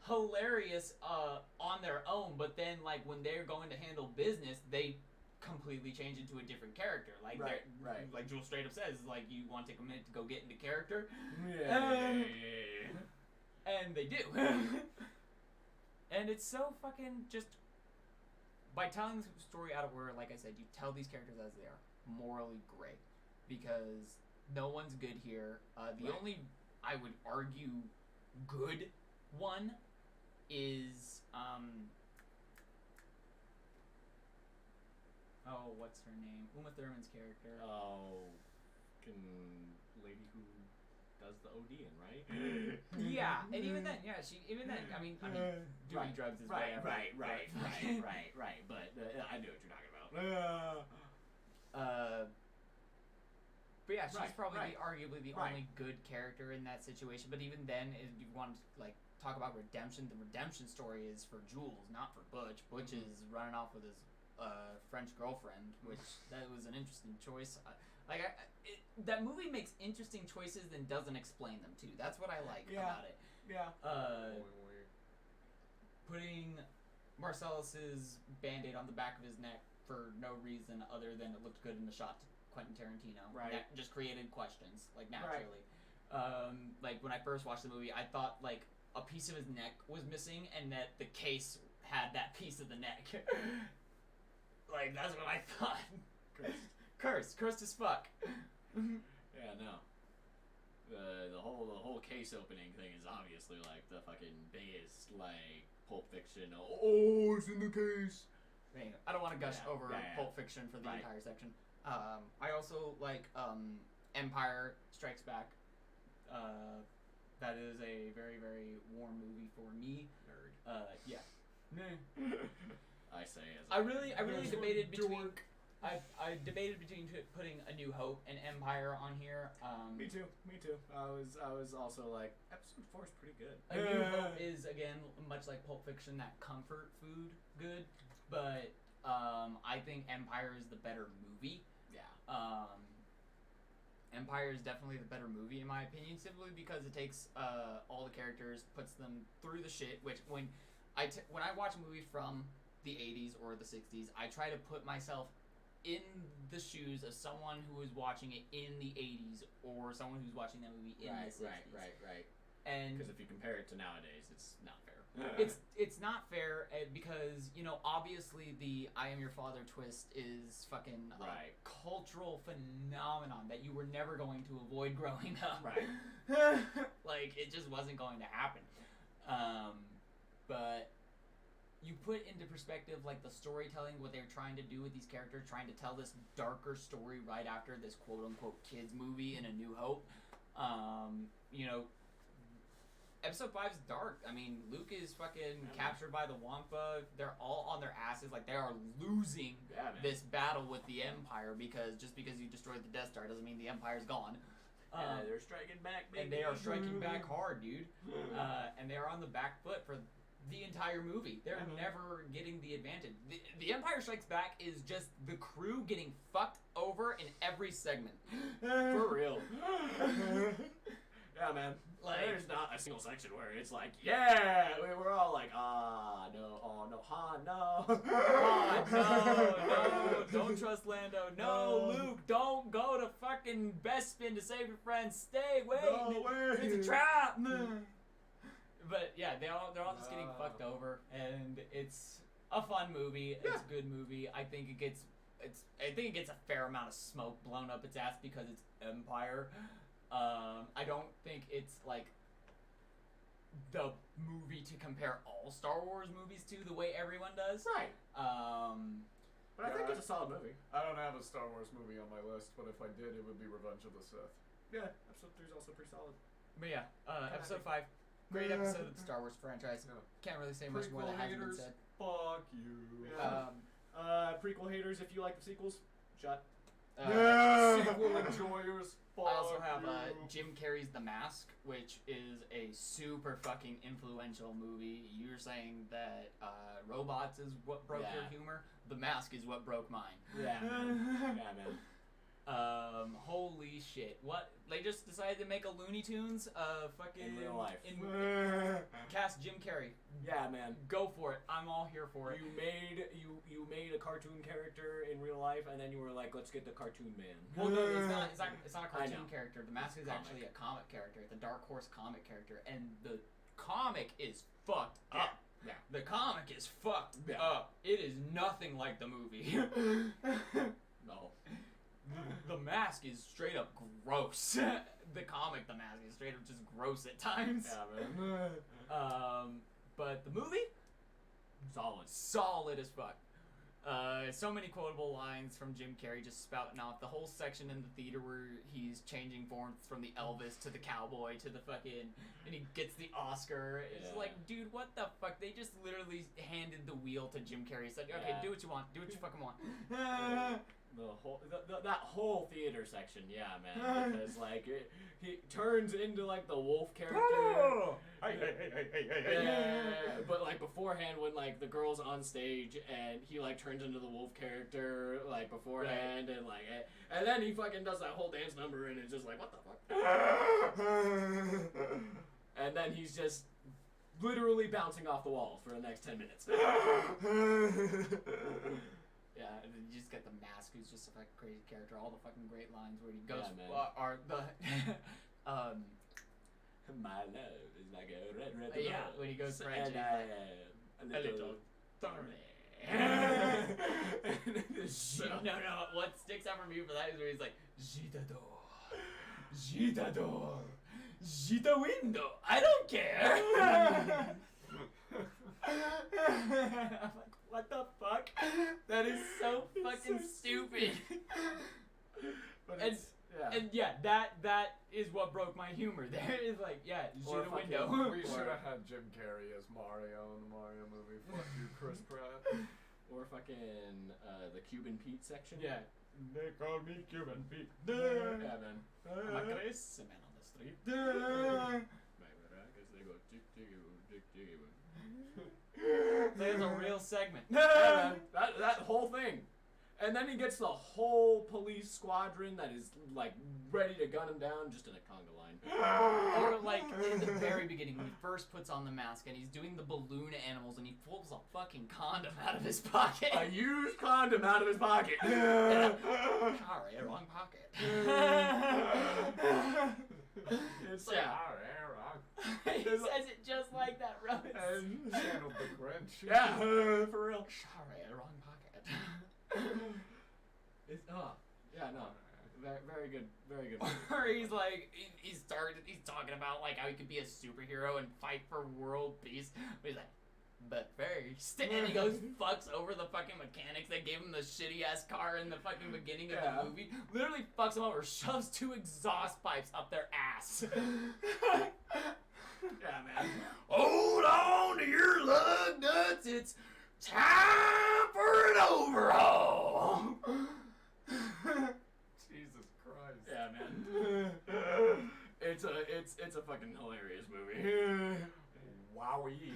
hilarious on their own, but then like when they're going to handle business, they completely change into a different character. Like like Jules straight up says, like, you want to take a minute to go get into character? And they do. And it's so fucking just, by telling the story out of order, like I said, you tell these characters as they are, morally gray, because no one's good here. The only, I would argue, good one is what's her name? Uma Thurman's character. Oh, lady who does the ODing, right? Yeah, and even then, I mean, doing drugs is right. But I knew what you're talking about. But yeah, she's probably arguably the only good character in that situation. But even then, if you want to like talk about redemption, the redemption story is for Jules, not for Butch. Butch is running off with his French girlfriend, which that was an interesting choice. That movie makes interesting choices and doesn't explain them too. That's what I like about it. Yeah. Putting Marcellus's Band-Aid on the back of his neck for no reason other than it looked good in the shot to Quentin Tarantino. Right. That just created questions, like, naturally. Like, when I first watched the movie, I thought, like, a piece of his neck was missing and that the case had that piece of the neck. Like, that's what I thought. Cursed as fuck. Yeah, no. The whole case opening thing is obviously like the fucking biggest like Pulp Fiction. Oh, it's in the case. I don't want to gush over Pulp Fiction for the entire section. I also like Empire Strikes Back. That is a very, very warm movie for me. Nerd. Yeah. I say as I really debated between. I debated between putting A New Hope and Empire on here. Me too. I was also like, episode 4 is pretty good. A New Hope is, again, much like Pulp Fiction, that comfort food good, but I think Empire is the better movie. Yeah. Empire is definitely the better movie in my opinion, simply because it takes all the characters, puts them through the shit. Which when I watch a movie from the 80s or the 60s, I try to put myself in the shoes of someone who is watching it in the 80s or someone who's watching that movie in the 60s. Right. And because if you compare it to nowadays, it's not fair. It's not fair because, you know, obviously the I Am Your Father twist is fucking a cultural phenomenon that you were never going to avoid growing up. Right. Like, it just wasn't going to happen. But you put into perspective, like, the storytelling, what they're trying to do with these characters, trying to tell this darker story right after this quote-unquote kids movie in A New Hope. You know, Episode 5 is dark. I mean, Luke is fucking captured by the Wampa. They're all on their asses. Like, they are losing this battle with the Empire because just because you destroyed the Death Star doesn't mean the Empire's gone. They're striking back, baby. And they are striking back hard, dude. And they are on the back foot for the entire movie. They're never getting the advantage. The Empire Strikes Back is just the crew getting fucked over in every segment. For real. Yeah, man. Like, there's not a single section where it's like, yeah, we're all like, no, oh no, Han, no. Han, no, don't trust Lando. No, Luke, don't go to fucking Bespin to save your friends. Stay, wait, it's a trap. But yeah, they're all just getting fucked over, and it's a fun movie. It's a good movie. I think it gets a fair amount of smoke blown up its ass because it's Empire. I don't think it's like the movie to compare all Star Wars movies to the way everyone does. Right. But I think it's a solid movie. I don't have a Star Wars movie on my list, but if I did, it would be Revenge of the Sith. Yeah, Episode 3 is also pretty solid. But yeah, episode 5. Great episode of the Star Wars franchise. No. Can't really say much more that hasn't been said. Fuck you. Prequel haters, if you like the sequels, shut. Sequel enjoyers. Fuck I also have you. Jim Carrey's The Mask, which is a super fucking influential movie. You're saying that robots is what broke your humor. The Mask is what broke mine. Yeah, man. Yeah, man. Holy shit! What? They just decided to make a Looney Tunes fucking In real life. Cast Jim Carrey. Yeah, man. Go for it. I'm all here for it. You made a cartoon character in real life, and then you were like, let's get the cartoon man. Well, no, it's not a cartoon know. character. The Mask is Comic. actually a comic character. It's a Dark Horse comic character, and the comic is fucked up. Yeah. The comic is fucked Yeah. up. It is nothing like the movie. No. The Mask is straight up gross. The comic, The Mask, is straight up just gross at times. Yeah, man. But the movie, solid as fuck. So many quotable lines from Jim Carrey just spouting off. The whole section in the theater where he's changing forms from the Elvis to the cowboy to the fucking, and he gets the Oscar. It's like, dude, what the fuck? They just literally handed the wheel to Jim Carrey. Said, okay, do what you want. Do what you fucking want. That whole theater section, yeah, man. Because like he turns into like the wolf character. Hey. But like beforehand, when like the girl's on stage and he like turns into the wolf character like beforehand, and then he fucking does that whole dance number and it's just like, what the fuck? And then he's just literally bouncing off the walls for the next 10 minutes. Yeah, and then you just get the Mask, who's just a fucking crazy character. All the fucking great lines where he goes, man. are the, My love is like a red yeah, rose. when he goes French, And a little thorny. No, what sticks out for me for that is where he's like, Gitador, Gita window, I don't care. I'm like, what the fuck? That is so fucking stupid. But And that is what broke my humor. There is like, Gita window. We should have had Jim Carrey as Mario in the Mario movie. Fuck you, Chris Pratt. Or fucking the Cuban Pete section. Yeah. They call me Cuban Pete. Yeah, man. I'm a crazy man on the street. They go tick tick. There's a real segment. Yeah, man. That whole thing. And then he gets the whole police squadron that is like ready to gun him down just in a conga line. Or like in the very beginning when he first puts on the mask and he's doing the balloon animals and he pulls a fucking condom out of his pocket. A used condom out of his pocket. Sorry, wrong pocket. It's he says it just like that, bro. And channeled the Grinch. Yeah, for real. Sorry, wrong pocket. It's yeah, no. Very good. Or he's like, he's talking about like how he could be a superhero and fight for world peace. But he's like, but first, and he goes fucks over the fucking mechanics that gave him the shitty ass car in the fucking beginning of the movie. Literally fucks them over, shoves 2 exhaust pipes up their ass. Yeah, man. Hold on to your lug nuts, it's time for an overhaul. Jesus Christ. Yeah, man. It's a fucking hilarious movie. Wowie.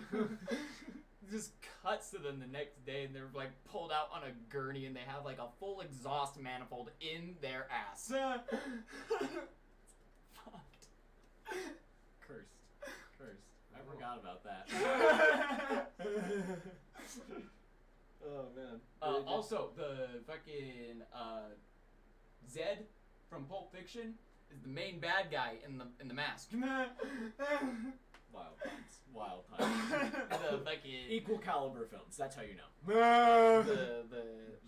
Just cuts to them the next day and they're like pulled out on a gurney and they have like a full exhaust manifold in their ass. Fucked. Cursed. I forgot about that. Oh man. Also, the fucking Zed from Pulp Fiction is the main bad guy in the Mask. Wild times. The fucking Equal caliber films. That's how you know. the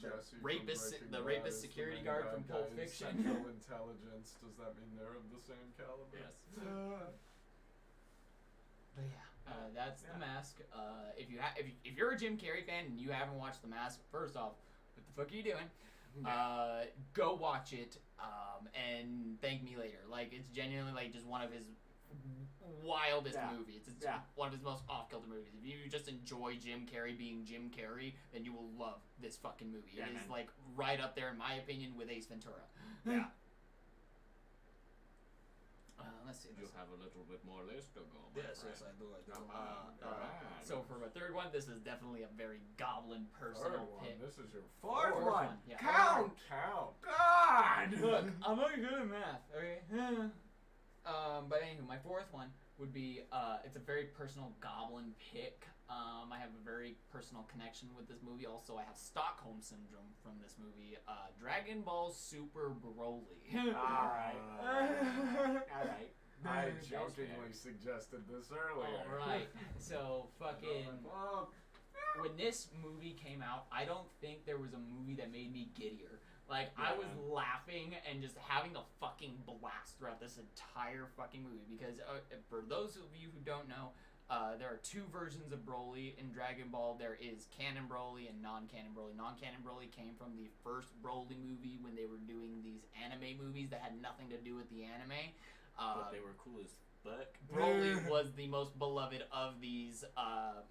Jesse from rapist Breaking the Bad rapist is the security main guard bad from guy Pulp in Fiction. Central Intelligence. Does that mean they're of the same caliber? Yes. But yeah, that's The Mask. If you're a Jim Carrey fan and you haven't watched The Mask, first off, what the fuck are you doing? Go watch it and thank me later. Like, it's genuinely like just one of his wildest movie. It's one of his most off-kilter movies. If you just enjoy Jim Carrey being Jim Carrey, then you will love this fucking movie. It is like right up there, in my opinion, with Ace Ventura. Yeah. Let's see. You have a little bit more list to go. Yes, I do. So for a third one, this is definitely a very goblin personal pick. This is your fourth one. Yeah. Count. God. Look, I'm not good at math. Okay. But anywho, my fourth one would be it's a very personal goblin pick. I have a very personal connection with this movie. Also, I have Stockholm Syndrome from this movie. Dragon Ball Super Broly. Alright. Alright. I jokingly suggested this earlier. Alright. So, fucking... When this movie came out, I don't think there was a movie that made me giddier. Like, I was laughing and just having a fucking blast throughout this entire fucking movie. Because for those of you who don't know, there are two versions of Broly in Dragon Ball. There is canon Broly and non-canon Broly. Non-canon Broly came from the first Broly movie when they were doing these anime movies that had nothing to do with the anime. But they were cool as fuck. Broly was the most beloved of these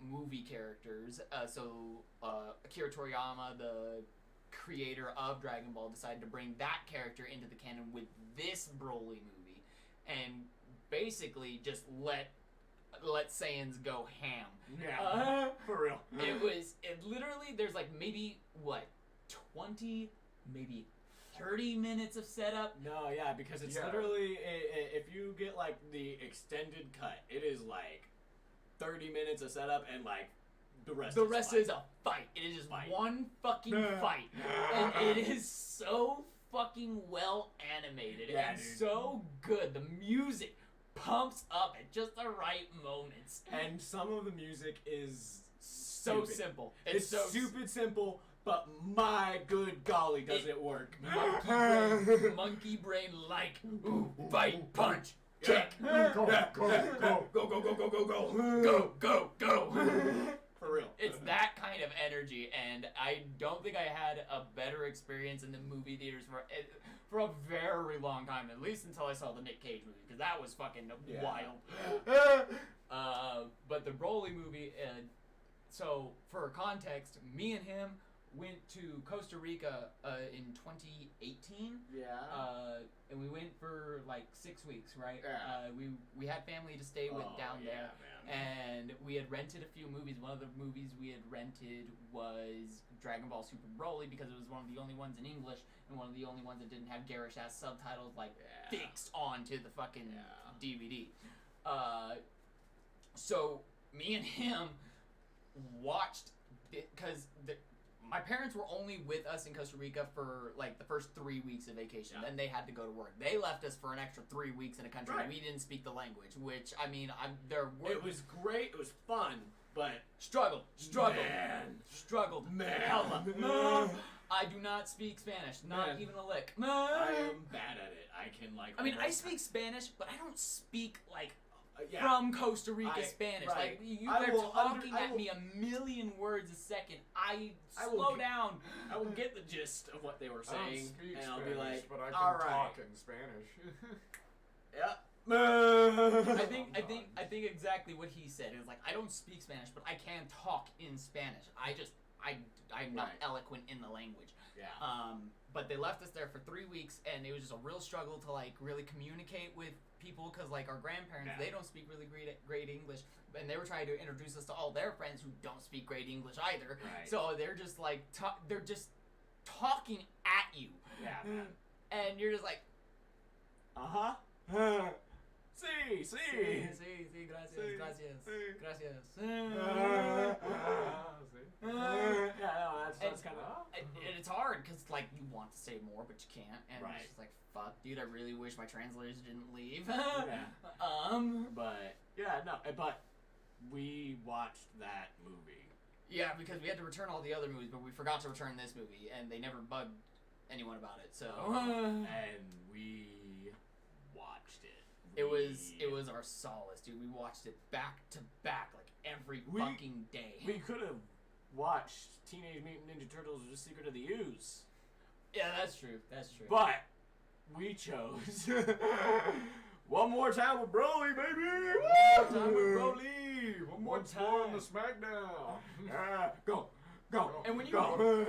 movie characters. So Akira Toriyama, the creator of Dragon Ball, decided to bring that character into the canon with this Broly movie, and basically just let Saiyans go ham. Yeah, for real. It literally, there's like maybe 20, maybe 30 minutes of setup. No, yeah, because it's literally, if you get like the extended cut, it is like 30 minutes of setup and like the rest is a fight. It is just one fucking fight. And it is so fucking well animated and so good. The music pumps up at just the right moments. And some of the music is so simple. It's so stupid simple, but my good golly, does it work. Monkey brain like, ooh, fight, punch, kick. Go. For real. It's that kind of energy, and I don't think I had a better experience in the movie theaters for a very long time, at least until I saw the Nick Cage movie, because that was fucking wild. But the Broly movie, so for context, me and him went to Costa Rica in 2018. Yeah. And we went for like 6 weeks, right? Yeah. We had family to stay with down there. Man. And we had rented a few movies. One of the movies we had rented was Dragon Ball Super Broly, because it was one of the only ones in English and one of the only ones that didn't have garish ass subtitles fixed onto the fucking DVD. So me and him watched it because my parents were only with us in Costa Rica for like the first 3 weeks of vacation. Then they had to go to work. They left us for an extra 3 weeks in a country we didn't speak the language, which, I mean, it was great, it was fun, but struggled. Man. Hella. No, I do not speak Spanish, not even a lick. I am bad at it. I speak Spanish, but I don't speak like from Costa Rica Spanish. Like, they're talking at me a million words a second. I slow down. I will get the gist of what they were saying, I don't speak and Spanish, I'll be like, but I can talk in Spanish. I think exactly what he said. It was like, I don't speak Spanish, but I can talk in Spanish. I'm not eloquent in the language. Yeah. But they left us there for 3 weeks, and it was just a real struggle to like really communicate with people, because like our grandparents, they don't speak really great English, and they were trying to introduce us to all their friends who don't speak great English either. So they're just like they're just talking at you. Yeah, man. And you're just like, Sí, gracias. That's kind of... And it's hard, because, like, you want to say more, but you can't. And it's just like, fuck, dude, I really wish my translators didn't leave. But we watched that movie. Yeah, because we had to return all the other movies, but we forgot to return this movie, and they never bugged anyone about it, so... and we watched it. It was our solace, dude. We watched it back to back, like, every fucking day. We could have watched Teenage Mutant Ninja Turtles: The Secret of the Ooze. Yeah, that's true. But we chose One more time with Broly, baby. One more time with Broly. One more Once more on time. the SmackDown. Go. And when you Go.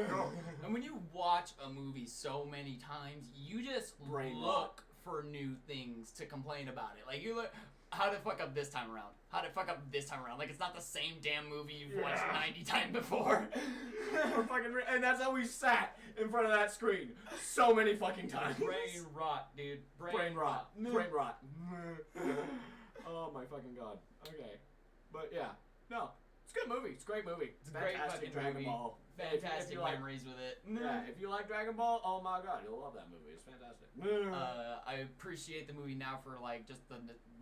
and when you watch a movie so many times, you just Brain look rot. for new things to complain about it. Like you look, how did it fuck up this time around? How did it fuck up this time around? Like it's not the same damn movie you've watched 90 times before. And that's how we sat in front of that screen so many fucking times. Brain rot, dude. Brain rot. Oh my fucking god. Okay. But yeah. No. It's a good movie. It's a great movie. It's a great fantastic fucking Dragon movie. Ball. Fantastic If you like- memories with it. Yeah, if you like Dragon Ball, oh my god, you'll love that movie. It's fantastic. I appreciate the movie now for like just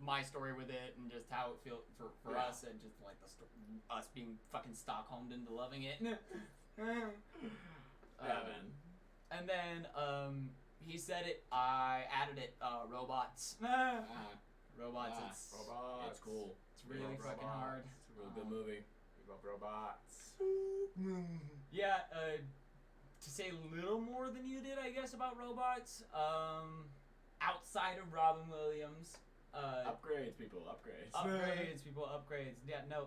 my story with it and just how it feels for Yeah. us and just like us being fucking Stockholmed into loving it. Yeah, man. And then he said it. I added it. Robots. Robots. Ah, It's Robots. It's cool. it's really Love fucking robots. hard. It's a real good movie. We love robots. Yeah. To say a little more than you did, I guess, about robots. Outside of Robin Williams. Upgrades, people. Upgrades. Upgrades, people, upgrades. Yeah, no,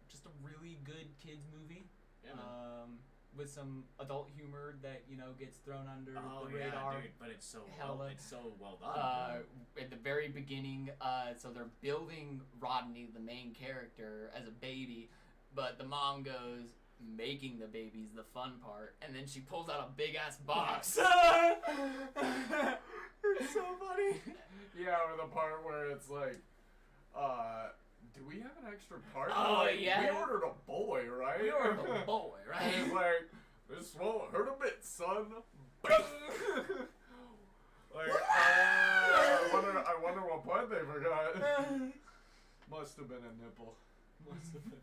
just a really good kids movie. Yeah, man. With some adult humor that, you know, gets thrown under Oh the yeah, radar. dude, but it's so Hella. it's so well done. At the very beginning, so they're building Rodney, the main character, as a baby, but the mom goes, making the baby's the fun part, and then she pulls out a big ass box. It's so funny. Yeah, or the part where it's like, do we have an extra part? Oh, Like, yeah. We ordered a boy, right? We ordered a boy, right? And it's like, this won't hurt a bit, son. Bing! Like, I wonder what part they forgot. Must have been a nipple. Must have been.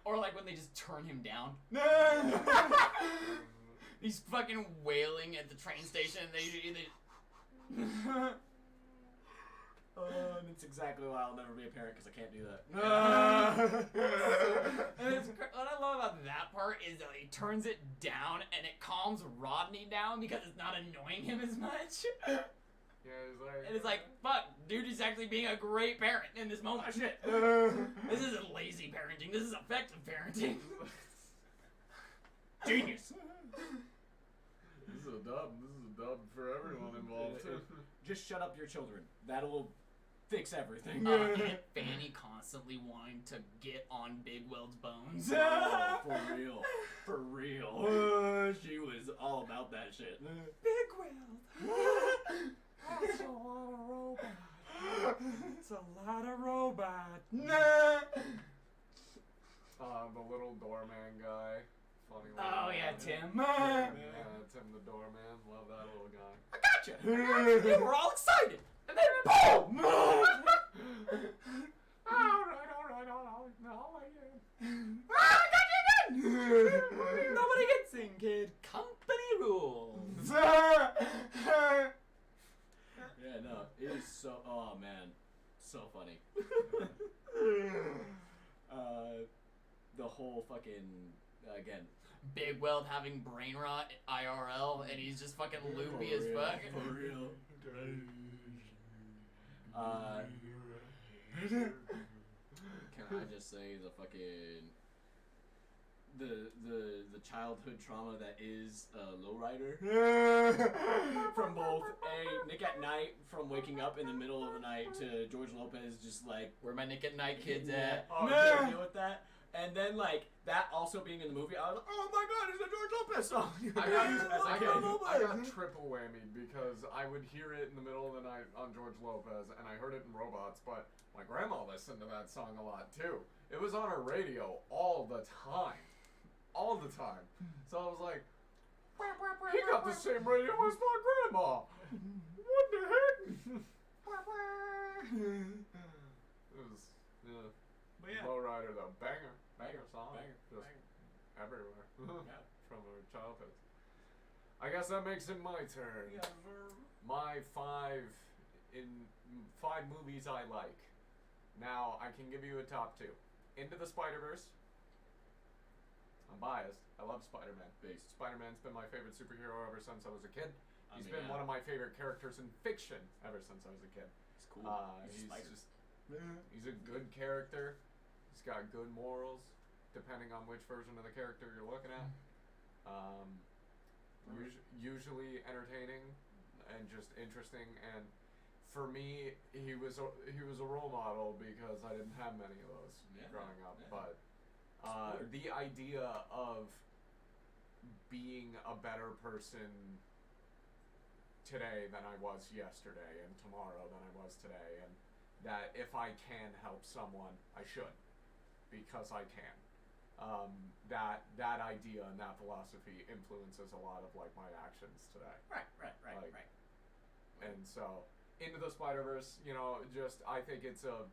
Or like when they just turn him down. He's fucking wailing at the train station and they And it's exactly why I'll never be a parent, because I can't do that. And what I love about that part is that he turns it down and it calms Rodney down because it's not annoying him as much. Yeah, it's like. And it's like, fuck, dude is actually being a great parent in this moment. Oh, shit. This isn't lazy parenting, this is effective parenting. Genius. This is a dub. This is a dub for everyone involved. Just shut up your children. That'll fix everything. Aunt Fanny constantly wanting to get on Big Weld's bones. Oh, for real. For real. She was all about that shit. Big Weld. That's a lot of robot. It's a lot of robot. The little doorman guy. Funny little Oh guy. yeah, Tim. Yeah, Tim the doorman. Love that little guy. I gotcha. We were all excited, and then boom! Alright. Ah, I got you again! Nobody gets in, kid. Company rules. Yeah, no, it is so. Oh man, so funny. The whole fucking again. Big Weld having brain rot IRL, and he's just fucking loopy as fuck. For real. Can I just say the fucking the childhood trauma that is Lowrider from both Nick at Night, from waking up in the middle of the night, to George Lopez just like, Where my Nick at Night kids at? oh, can't deal with that. And then like that also being in the movie, I was like, oh my god, it's a George Lopez song. I got triple whammy because I would hear it in the middle of the night on George Lopez, and I heard it in Robots, but my grandma listened to that song a lot too. It was on her radio all the time. All the time. So I was like, he got the same radio as my grandma. What the heck? It was, yeah. But yeah. Lowrider, though. Banger song. Banger. Just everywhere. Yeah. From our childhood. I guess that makes it my turn. My five movies I like. Now, I can give you a top two. Into the Spider-Verse. I'm biased. I love Spider-Man. Spider-Man's been my favorite superhero ever since I was a kid. He's been one of my favorite characters in fiction ever since I was a kid. He's cool. He's He's a good character. He's got good morals, depending on which version of the character you're looking at. Usually entertaining and just interesting. And for me, he was a role model because I didn't have many of those growing up. Yeah. But the idea of being a better person today than I was yesterday, and tomorrow than I was today, and that if I can help someone, I should, because I can. That idea and that philosophy influences a lot of like my actions today. Right. And so, Into the Spider-Verse, I think it's a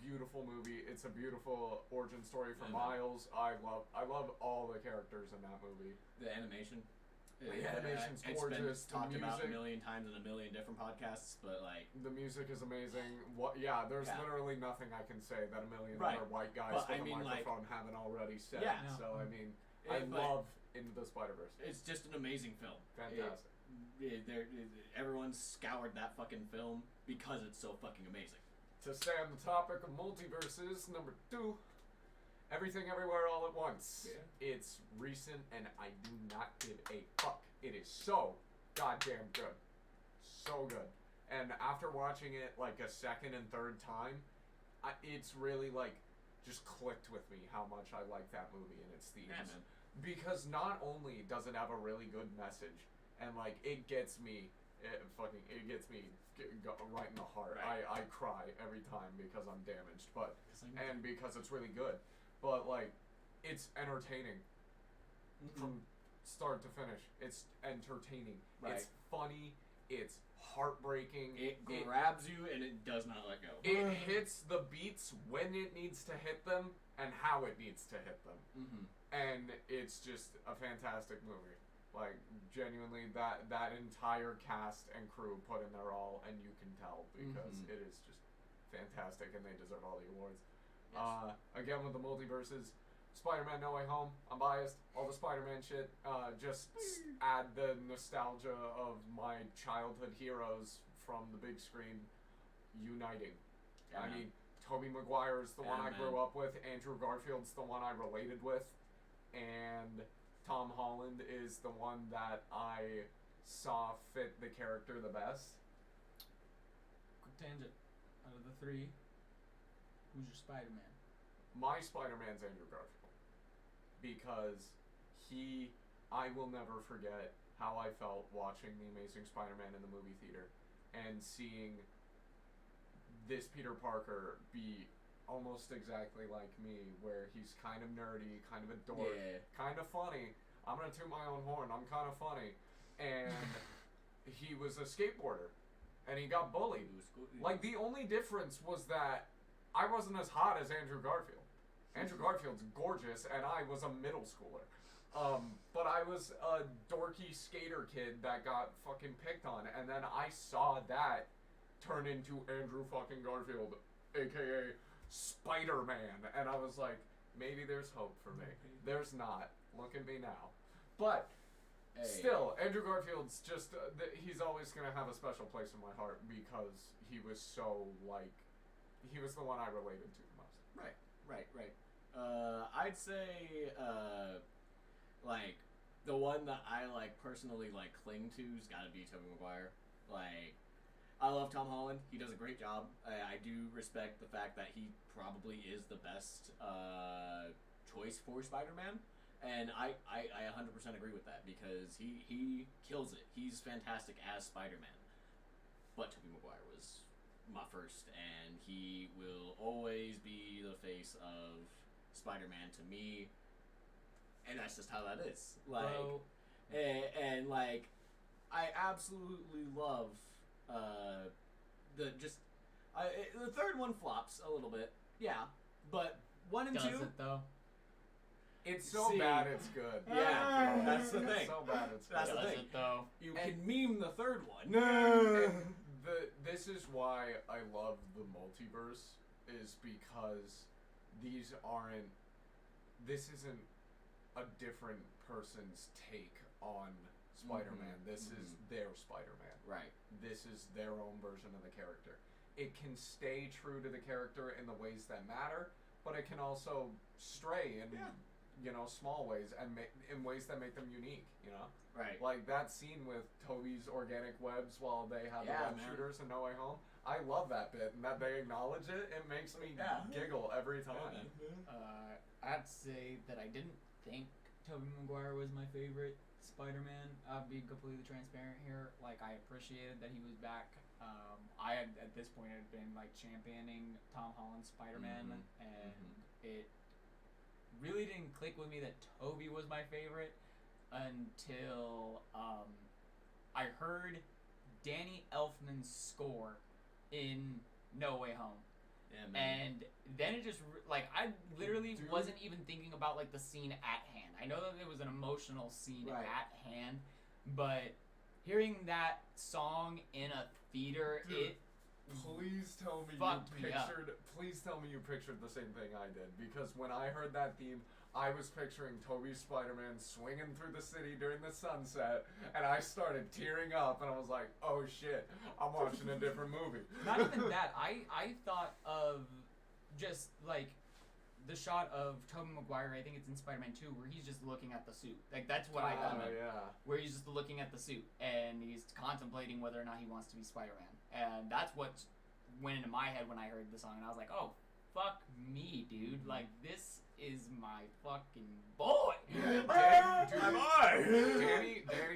beautiful movie. It's a beautiful origin story for Miles. I love all the characters in that movie. The animation. The animation's gorgeous. It's been talked the about a music, million times in a million different podcasts, but like the music is amazing. There's literally nothing I can say that a million other white guys But, with a microphone haven't already said. Yeah. So I mean, I love Into the Spider-Verse. It's just an amazing film. Fantastic. Everyone scoured that fucking film because it's so fucking amazing. To stay on the topic of multiverses, number 2, Everything Everywhere All at Once. Yeah. It's recent and I do not give a fuck. It is so goddamn good. So good. And after watching it like a second and third time, it's really like just clicked with me how much I like that movie and its themes. Yeah, man. Because not only does it have a really good message, and like it gets me right in the heart. Right. I cry every time because I'm damaged, and because it's really good. But like, it's entertaining from start to finish. It's entertaining. Right. It's funny. It's heartbreaking. It grabs you and it does not let go. It hits the beats when it needs to hit them and how it needs to hit them. And it's just a fantastic movie. Like, genuinely, that entire cast and crew put in their all, and you can tell because it is just fantastic, and they deserve all the awards. Yes. Again, with the multiverses, Spider-Man No Way Home, I'm biased. All the Spider-Man shit, just add the nostalgia of my childhood heroes from the big screen uniting. Yeah, I mean, Tobey Maguire is the one I grew man. up with, Andrew Garfield's the one I related with, and Tom Holland is the one that I saw fit the character the best. Quick tangent. Out of the 3, who's your Spider-Man? My Spider-Man's Andrew Garfield. Because I will never forget how I felt watching The Amazing Spider-Man in the movie theater and seeing this Peter Parker be almost exactly like me, where he's kind of nerdy, kind of a dork, kind of funny. I'm gonna toot my own horn. I'm kind of funny, and he was a skateboarder, and he got bullied. Like, the only difference was that I wasn't as hot as Andrew Garfield. Andrew Garfield's gorgeous, and I was a middle schooler. But I was a dorky skater kid that got fucking picked on, and then I saw that turn into Andrew fucking Garfield, aka Spider-Man, and I was like, maybe there's hope for me. There's not. Look at me now. But still, Andrew Garfield's just, he's always going to have a special place in my heart because he was so, like, he was the one I related to the most. Right. I'd say, like, the one that I, like, personally, like, cling to's gotta be Tobey Maguire. Like, I love Tom Holland. He does a great job. I do respect the fact that he probably is the best choice for Spider-Man. And I 100% agree with that because he kills it. He's fantastic as Spider-Man. But Tobey Maguire was my first, and he will always be the face of Spider-Man to me. And that's just how that is. Like, and like, I absolutely love the third one flops a little bit, yeah, but 1 and 2. Does it though? It's so bad it's good. Yeah, that's the thing. It's so bad it's good. That's the Does thing. it though? You can meme the third one. And this is why I love the multiverse, is because this isn't a different person's take on Spider-Man. This is their Spider-Man. Right. This is their own version of the character. It can stay true to the character in the ways that matter, but it can also stray in, small ways and in ways that make them unique, Right. Like that scene with Toby's organic webs while they have the web shooters in No Way Home. I love that bit, and that they acknowledge it. It makes me giggle every time. I have to say that I didn't think Tobey Maguire was my favorite Spider-Man. I'll be completely transparent here. Like, I appreciated that he was back. I had, at this point, had been like championing Tom Holland's Spider-Man, and it really didn't click with me that Tobey was my favorite until I heard Danny Elfman's score in No Way Home. Yeah, man. And then it just, like, I literally wasn't even thinking about, like, the scene at hand. I know that it was an emotional scene at hand, but hearing that song in a theater, Please tell me you pictured the same thing I did, because when I heard that theme, I was picturing Tobey's Spider-Man swinging through the city during the sunset, and I started tearing up, and I was like, oh shit, I'm watching a different movie. Not even that. I thought of just, like, the shot of Tobey Maguire, I think it's in Spider-Man 2, where he's just looking at the suit. Like, that's what I thought of. Where he's just looking at the suit, and he's contemplating whether or not he wants to be Spider-Man. And that's what went into my head when I heard the song, and I was like, oh, fuck me, dude. Like, this is my fucking boy. Danny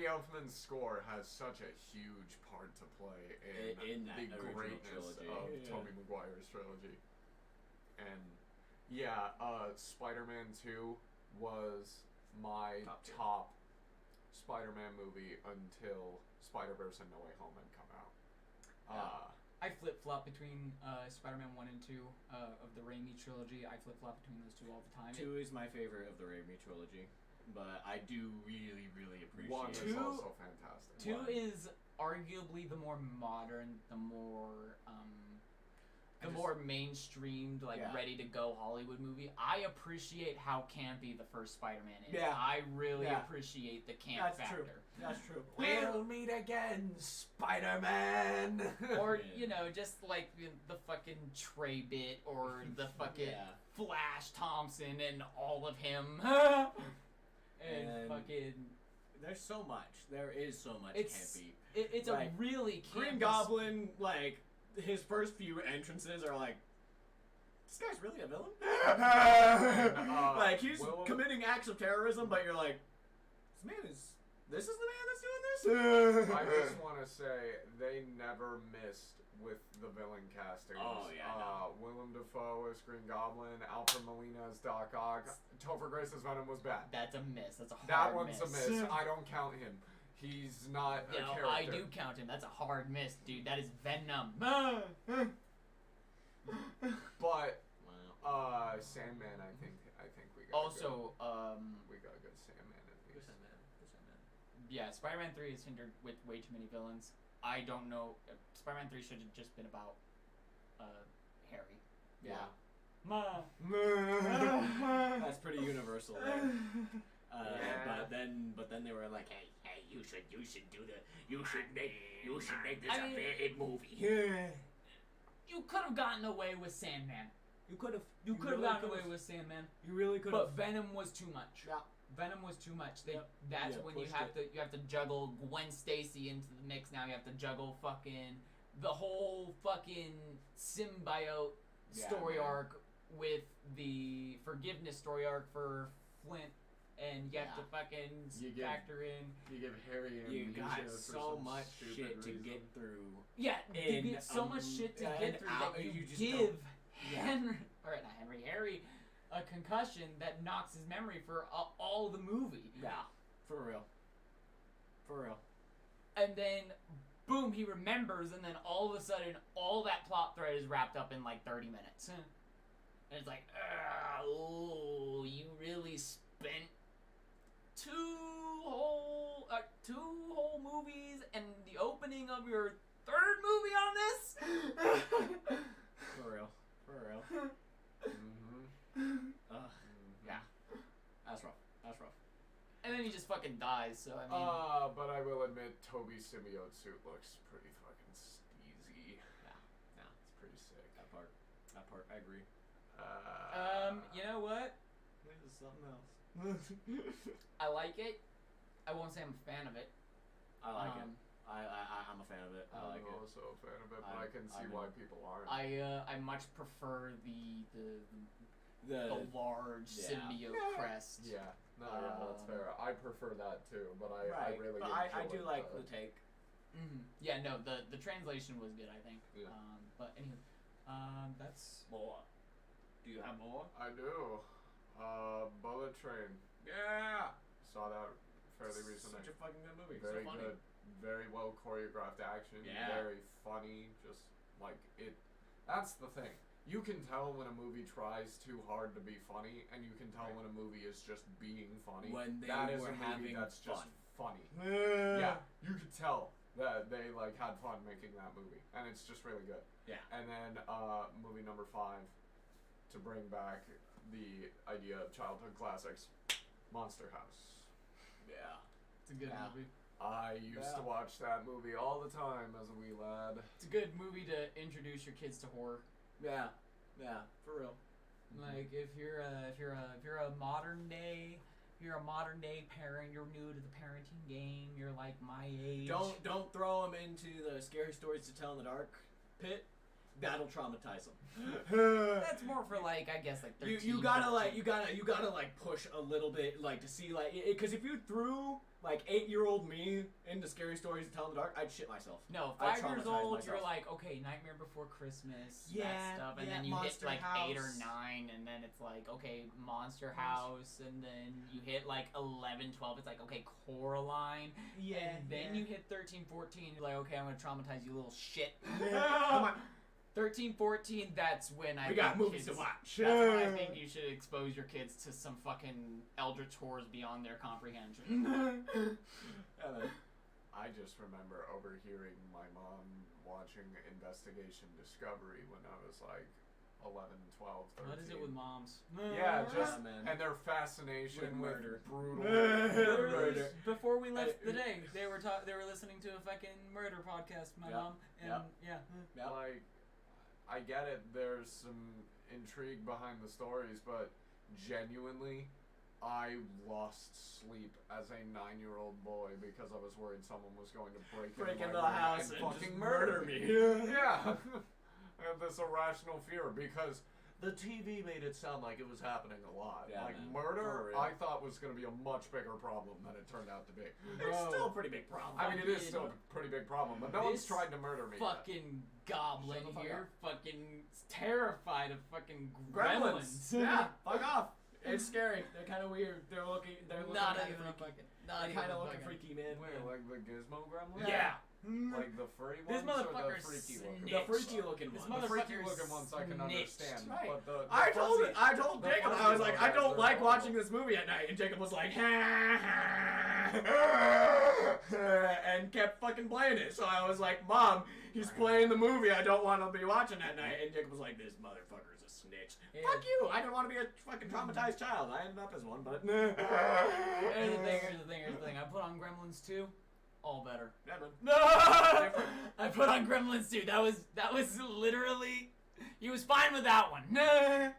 Elfman's score has such a huge part to play in the greatness trilogy of Tobey Maguire's trilogy. And Spider-Man 2 was my top Spider-Man movie until Spider-Verse and No Way Home had come out. I flip-flop between Spider-Man 1 and 2 of the Raimi trilogy. I flip-flop between those two all the time. 2 is my favorite of the Raimi trilogy, but I do really, really appreciate 1 is also fantastic. 2 is arguably the more modern, the more mainstreamed, like ready-to-go Hollywood movie. I appreciate how campy the first Spider-Man is. Yeah. I really appreciate the camp factor. That's true. We'll meet again, Spider-Man! Or, just like the fucking Trey bit, or the fucking Flash Thompson and all of him. and fucking... There's so much. There is so much campy. It's a really campy... Green Goblin, like, his first few entrances are like, this guy's really a villain? Like, he's committing acts of terrorism, but you're like, this is the man that's doing this? I just want to say, they never missed with the villain castings. Oh, yeah. Willem Dafoe as Green Goblin, Alfred Molina as Doc Ock, Topher Grace as Venom was bad. That's a miss. That's a hard That one's miss. a miss. I don't count him. He's not a character. I do count him. That's a hard miss, dude. That is Venom. But Sandman, I think we got also we got a good Sandman at least. Yeah, Spider-Man 3 is hindered with way too many villains. I don't know. Spider-Man 3 should have just been about Harry. Yeah. That's pretty universal there. But then they were like, hey, you should make this a big movie. You could have gotten away with Sandman. You could have really gotten away with Sandman. You really could have. But Venom was too much. Yeah. Venom was too much. That's when you have to juggle Gwen Stacy into the mix. Now you have to juggle fucking the whole fucking symbiote story arc with the forgiveness story arc for Flint. And you have to fucking factor in. You give Harry and you got so much shit to get through. Yeah, you get so much shit to get through that you give Harry a concussion that knocks his memory for all the movie. Yeah, for real. And then, boom, he remembers, and then all of a sudden, all that plot thread is wrapped up in like 30 minutes. And it's like, oh, you really spent two whole movies and the opening of your third movie on this? For real. Yeah. That's rough. And then he just fucking dies. So I mean. But I will admit, Toby's symbiote suit looks pretty fucking steezy. Yeah, It's pretty sick. that part, I agree. You know what? This is something else. I like it. I won't say I'm a fan of it. I like it. I'm a fan of it. I like I'm it. also a fan of it, but I can see why people aren't. I much prefer the large symbiote crest. Yeah, that's fair. I prefer that too, but I really. But I do like the take. Mm-hmm. Yeah, no, the translation was good, I think. Yeah. But anyway, that's More. Do you have more? I do. Bullet Train. Yeah. Saw that fairly recently. Such a fucking good movie. Very so funny. good. Very well choreographed action. Yeah. Very funny. Just like it. That's the thing. You can tell when a movie tries too hard to be funny, and you can tell when a movie is just being funny. When they that is were a movie having that's fun. just funny. Yeah, you could tell that they like had fun making that movie, and it's just really good. Yeah. And then movie number 5, to bring back the idea of childhood classics, Monster House. Yeah. it's a good movie. I used to watch that movie all the time as a wee lad. It's a good movie to introduce your kids to horror. Yeah. Yeah. For real. Like if you're a modern day. If you're a modern day parent, you're new to the parenting game, you're like my age. Don't throw them into the scary stories to tell in the dark pit. That'll traumatize them. That's more for like, I guess, like 13, you gotta 14. like you gotta like push a little bit like to see like because if you threw like 8-year-old me into scary stories to tell in the dark, I'd shit myself. No, I'd 5 years traumatize old, myself. you're like, okay, Nightmare Before Christmas, Yeah, that stuff, and yeah, then you Monster hit like House. 8 or 9, and then it's like, okay, Monster House, and then you hit like 11, 12, it's like, okay, Coraline, and then you hit 13, 14, you're like, okay, I'm gonna traumatize you little shit. Come on. 13, 14, that's when I We got think movies kids, to watch. That's when I think you should expose your kids to some fucking eldritch horrors beyond their comprehension. I just remember overhearing my mom watching Investigation Discovery when I was like 11, 12, 13. What is it with moms? Yeah, just man. and their fascination With with murder. brutal Murder. Before we left the day, they were listening to a fucking murder podcast. My Yep. mom and Yep. yeah. Like, I get it. There's some intrigue behind the stories, but genuinely, I lost sleep as a 9-year-old boy because I was worried someone was going to break Into my the room house and and fucking just murder murder me. me. Yeah. I had this irrational fear because the TV made it sound like it was happening a lot. Yeah, like man. murder, For real. I thought was going to be a much bigger problem than it turned out to be. It's still a pretty big problem. I mean, it is still a pretty big problem, but no one's This tried to murder me. yet. Fucking goblin Shut the fuck here, fucking terrified of fucking Gremlins. gremlins. Yeah, fuck off. It's scary. They're kind of weird. They're looking Not kind even of a freaky. fucking. They're Not even kind a of looking fucking. freaky, man. Wait, like the Gizmo gremlin? Yeah. Like the furry This ones or the motherfucker's freaky looking snitch. The freaky looking This one. The freaky motherfucker's looking ones I can snitched. understand, Right. but the I told the Jacob, fuzzy I was like, I ones don't are like horrible. watching this movie at night, and Jacob was like, and kept fucking playing it. So I was like, Mom, he's playing the movie I don't want to be watching at night, and Jacob was like, this motherfucker's a snitch. Yeah. Fuck you! I didn't want to be a fucking traumatized child. I ended up as one, but Here's the thing. I put on Gremlins 2. All better. Yeah, man. Different. I put on Gremlins 2. That was literally. He was fine with that one.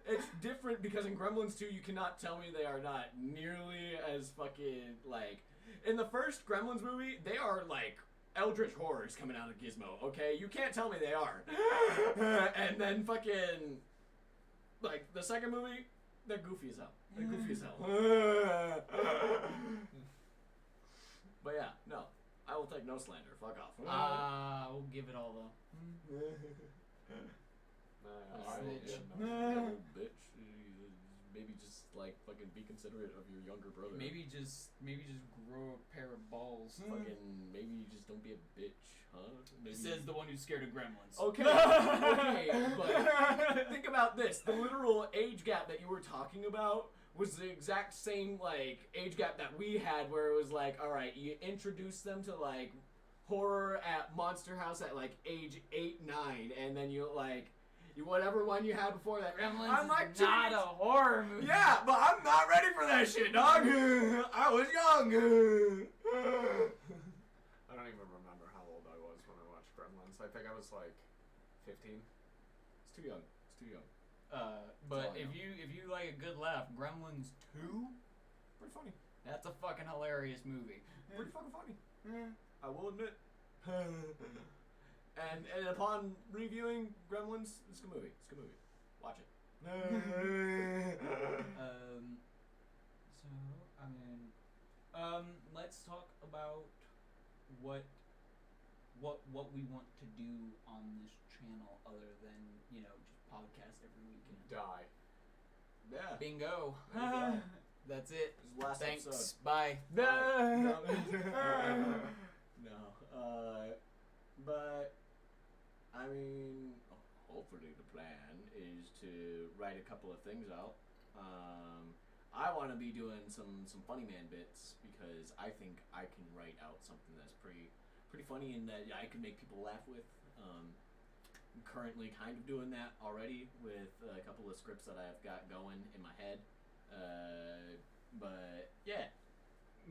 It's different because in Gremlins 2, you cannot tell me they are not nearly as fucking, like... In the first Gremlins movie, they are, like, eldritch horrors coming out of Gizmo, okay? You can't tell me they are. And then fucking... Like, the second movie, they're goofy as hell. They're goofy as hell. But yeah, no. I will take no slander. Fuck off. We'll give it all though. Snitch. No, bitch. Maybe just like fucking be considerate of your younger brother. Maybe just grow a pair of balls. fucking maybe just don't be a bitch, huh? Maybe. Says the one who's scared of gremlins. Okay, okay, but think about this. The literal age gap that you were talking about was the exact same, like, age gap that we had where it was like, alright, you introduce them to, like, horror at Monster House at, like, age 8, 9, and then you, like, Whatever one you had before that. Gremlins I'm like, is not a horror movie. Yeah, but I'm not ready for that shit, dog. I was young. I don't even remember how old I was when I watched Gremlins. I think I was like 15. It's too young. It's too young. But if you like a good laugh, Gremlins 2, Pretty funny. that's a fucking hilarious movie. Pretty fucking funny. I will admit. And upon reviewing Gremlins, it's a good movie. It's a good movie. Watch it. Let's talk about what we want to do on this channel other than, just podcast every weekend. Die. Yeah. Bingo. There you go. That's it. This is the last Thanks. episode. Bye. No. But I mean, hopefully the plan is to write a couple of things out. I want to be doing some funny man bits because I think I can write out something that's pretty funny and that I can make people laugh with. I'm currently kind of doing that already with a couple of scripts that I've got going in my head. But yeah,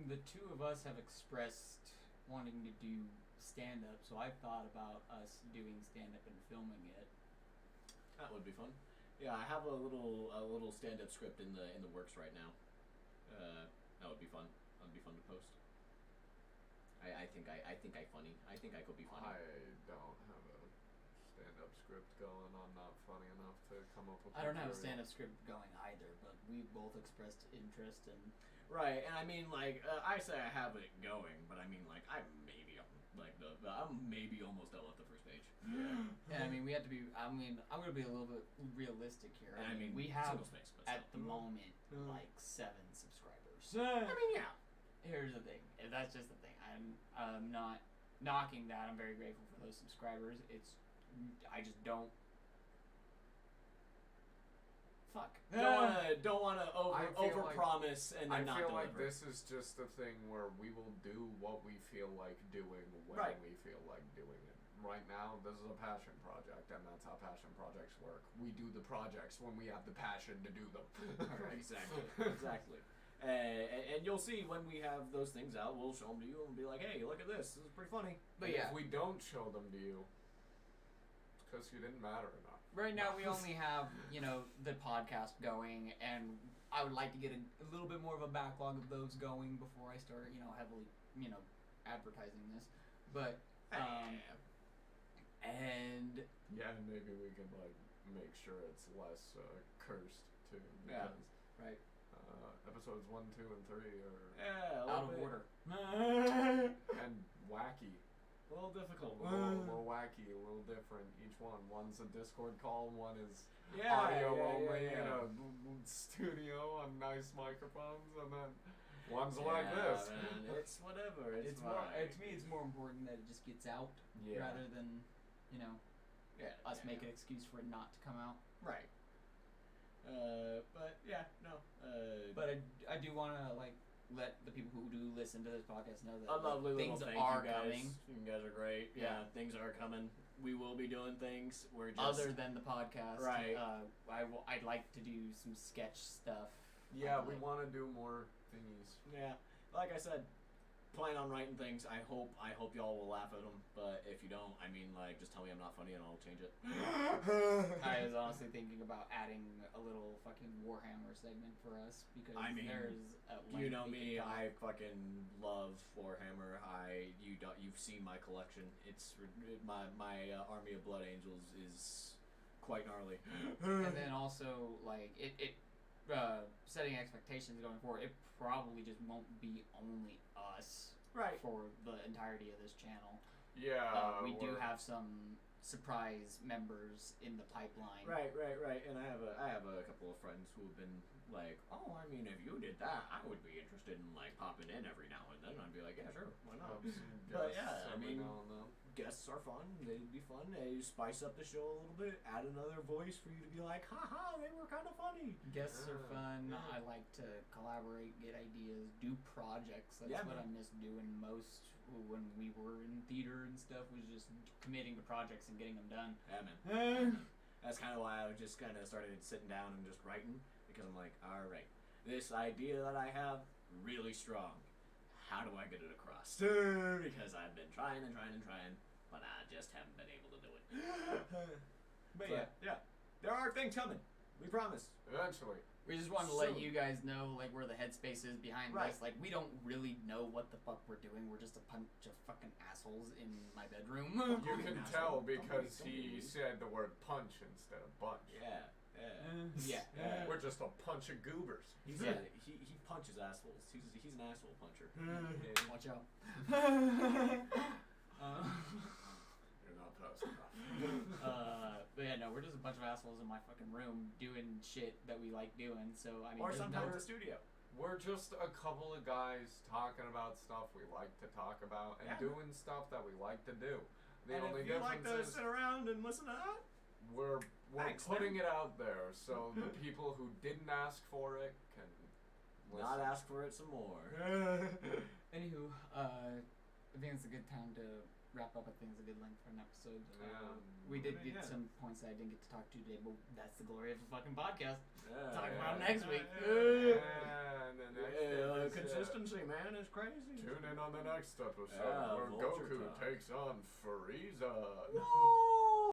The two of us have expressed wanting to do stand-up, so I've thought about us doing stand-up and filming it. that would be fun. Yeah, I have a little stand-up script in the works right now. That would be fun. That would be fun to post. I think I funny. I think I could be funny. I don't have a stand-up script going. I'm not funny enough to come up with. I don't have a material. stand-up script going either, but we both expressed interest in. Right, and I mean, like, I say I have it going, but I mean, like, I'm maybe almost done with the first page. Yeah, I mean, we have to be. I mean, I'm gonna be a little bit realistic here. I mean, we have single space, but at the still. moment like 7 subscribers. I mean, yeah. Here's the thing. That's just the thing. I'm not knocking that. I'm very grateful for those subscribers. I just don't. Fuck. Don't wanna over like- promise and then I not feel deliver. like this is just a thing where we will do what we feel like doing when Right. we feel like doing it. Right now, this is a passion project, and that's how passion projects work. We do the projects when we have the passion to do them. Exactly. And you'll see when we have those things out, we'll show them to you and be like, hey, look at this. This is pretty funny. But And yeah, if we don't show them to you, it's because you didn't matter enough. right now we only have the podcast going, and I would like to get a little bit more of a backlog of those going before I start heavily advertising this. But and Yeah, and maybe we can make sure it's less cursed too. Yeah. Because, right episodes 1, 2, and 3 are out of order. and wacky. A little difficult. A little wacky, a little different. Each one. One's a Discord call, one is Yeah, audio yeah, only yeah. in a studio on nice microphones, and then one's like this. Man, it's whatever. It's more fine. to me. It's more important that it just gets out Yeah. rather than us make an it. excuse for it not to come out. Right. But yeah, no. But I do want to let the people who do listen to this podcast know that a lovely things little thank are you guys. coming. You guys are great. Yeah. Things are coming. We will be doing things. We're just Other than the podcast, Right. I'd like to do some sketch stuff. Yeah, I'd we like- want to do more thingies. yeah. Like I said, plan on writing things. I hope y'all will laugh at them. But if you don't, I mean, just tell me I'm not funny and I'll change it. I was honestly thinking about adding a little fucking Warhammer segment for us because I mean, there's a You know length we me, could I fucking love Warhammer. You've seen my collection. It's my Army of Blood Angels is quite gnarly. and then also setting expectations going forward. It probably just won't be only us Right. for the entirety of this channel. Yeah, We do have some surprise members in the pipeline. Right. And I have a couple of friends who have been like, oh, I mean, if you did that, I would be interested in popping in every now and then. I'd be like, yeah, sure, why not? But yeah, I mean, guests are fun. They'd be fun. They spice up the show a little bit. Add another voice for you to be like, haha, they were kind of funny. Guests are fun. Yeah. I like to collaborate, get ideas, do projects. That's Yeah, what man. I miss doing most when we were in theater and stuff, was just committing to projects and getting them done. Yeah, man. That's kind of why I just kind of started sitting down and just writing, because I'm like, all right, this idea that I have, really strong. How do I get it across? Because I've been trying, but I just haven't been able to do it. But yeah, there are things coming. We promise. Eventually. We just wanted to let you guys know, like, where the headspace is behind Right. this. Like, we don't really know what the fuck we're doing. We're just a bunch of fucking assholes in my bedroom. You can tell because he said the word punch instead of bunch. Yeah. We're just a bunch of goobers. He punches assholes. He's an asshole puncher. Watch out. You're not fast enough. But yeah, no, we're just a bunch of assholes in my fucking room doing shit that we like doing. So I mean, Or there's sometimes no- a studio. We're just a couple of guys talking about stuff we like to talk about and doing stuff that we like to do. The And only if you like difference to is sit around and listen to that, we're Thanks, putting man. it out there so the people who didn't ask for it can listen. not ask for it some more. Anywho, I think it's a good time to wrap up. I think it's a good length for an episode. We did get some points that I didn't get to talk to today, but that's the glory of a fucking podcast. Talk about next week. And the next episode. Consistency, man, is crazy. Tune in on the next episode Yeah, where Vulture Goku Talk. takes on Frieza. Woo!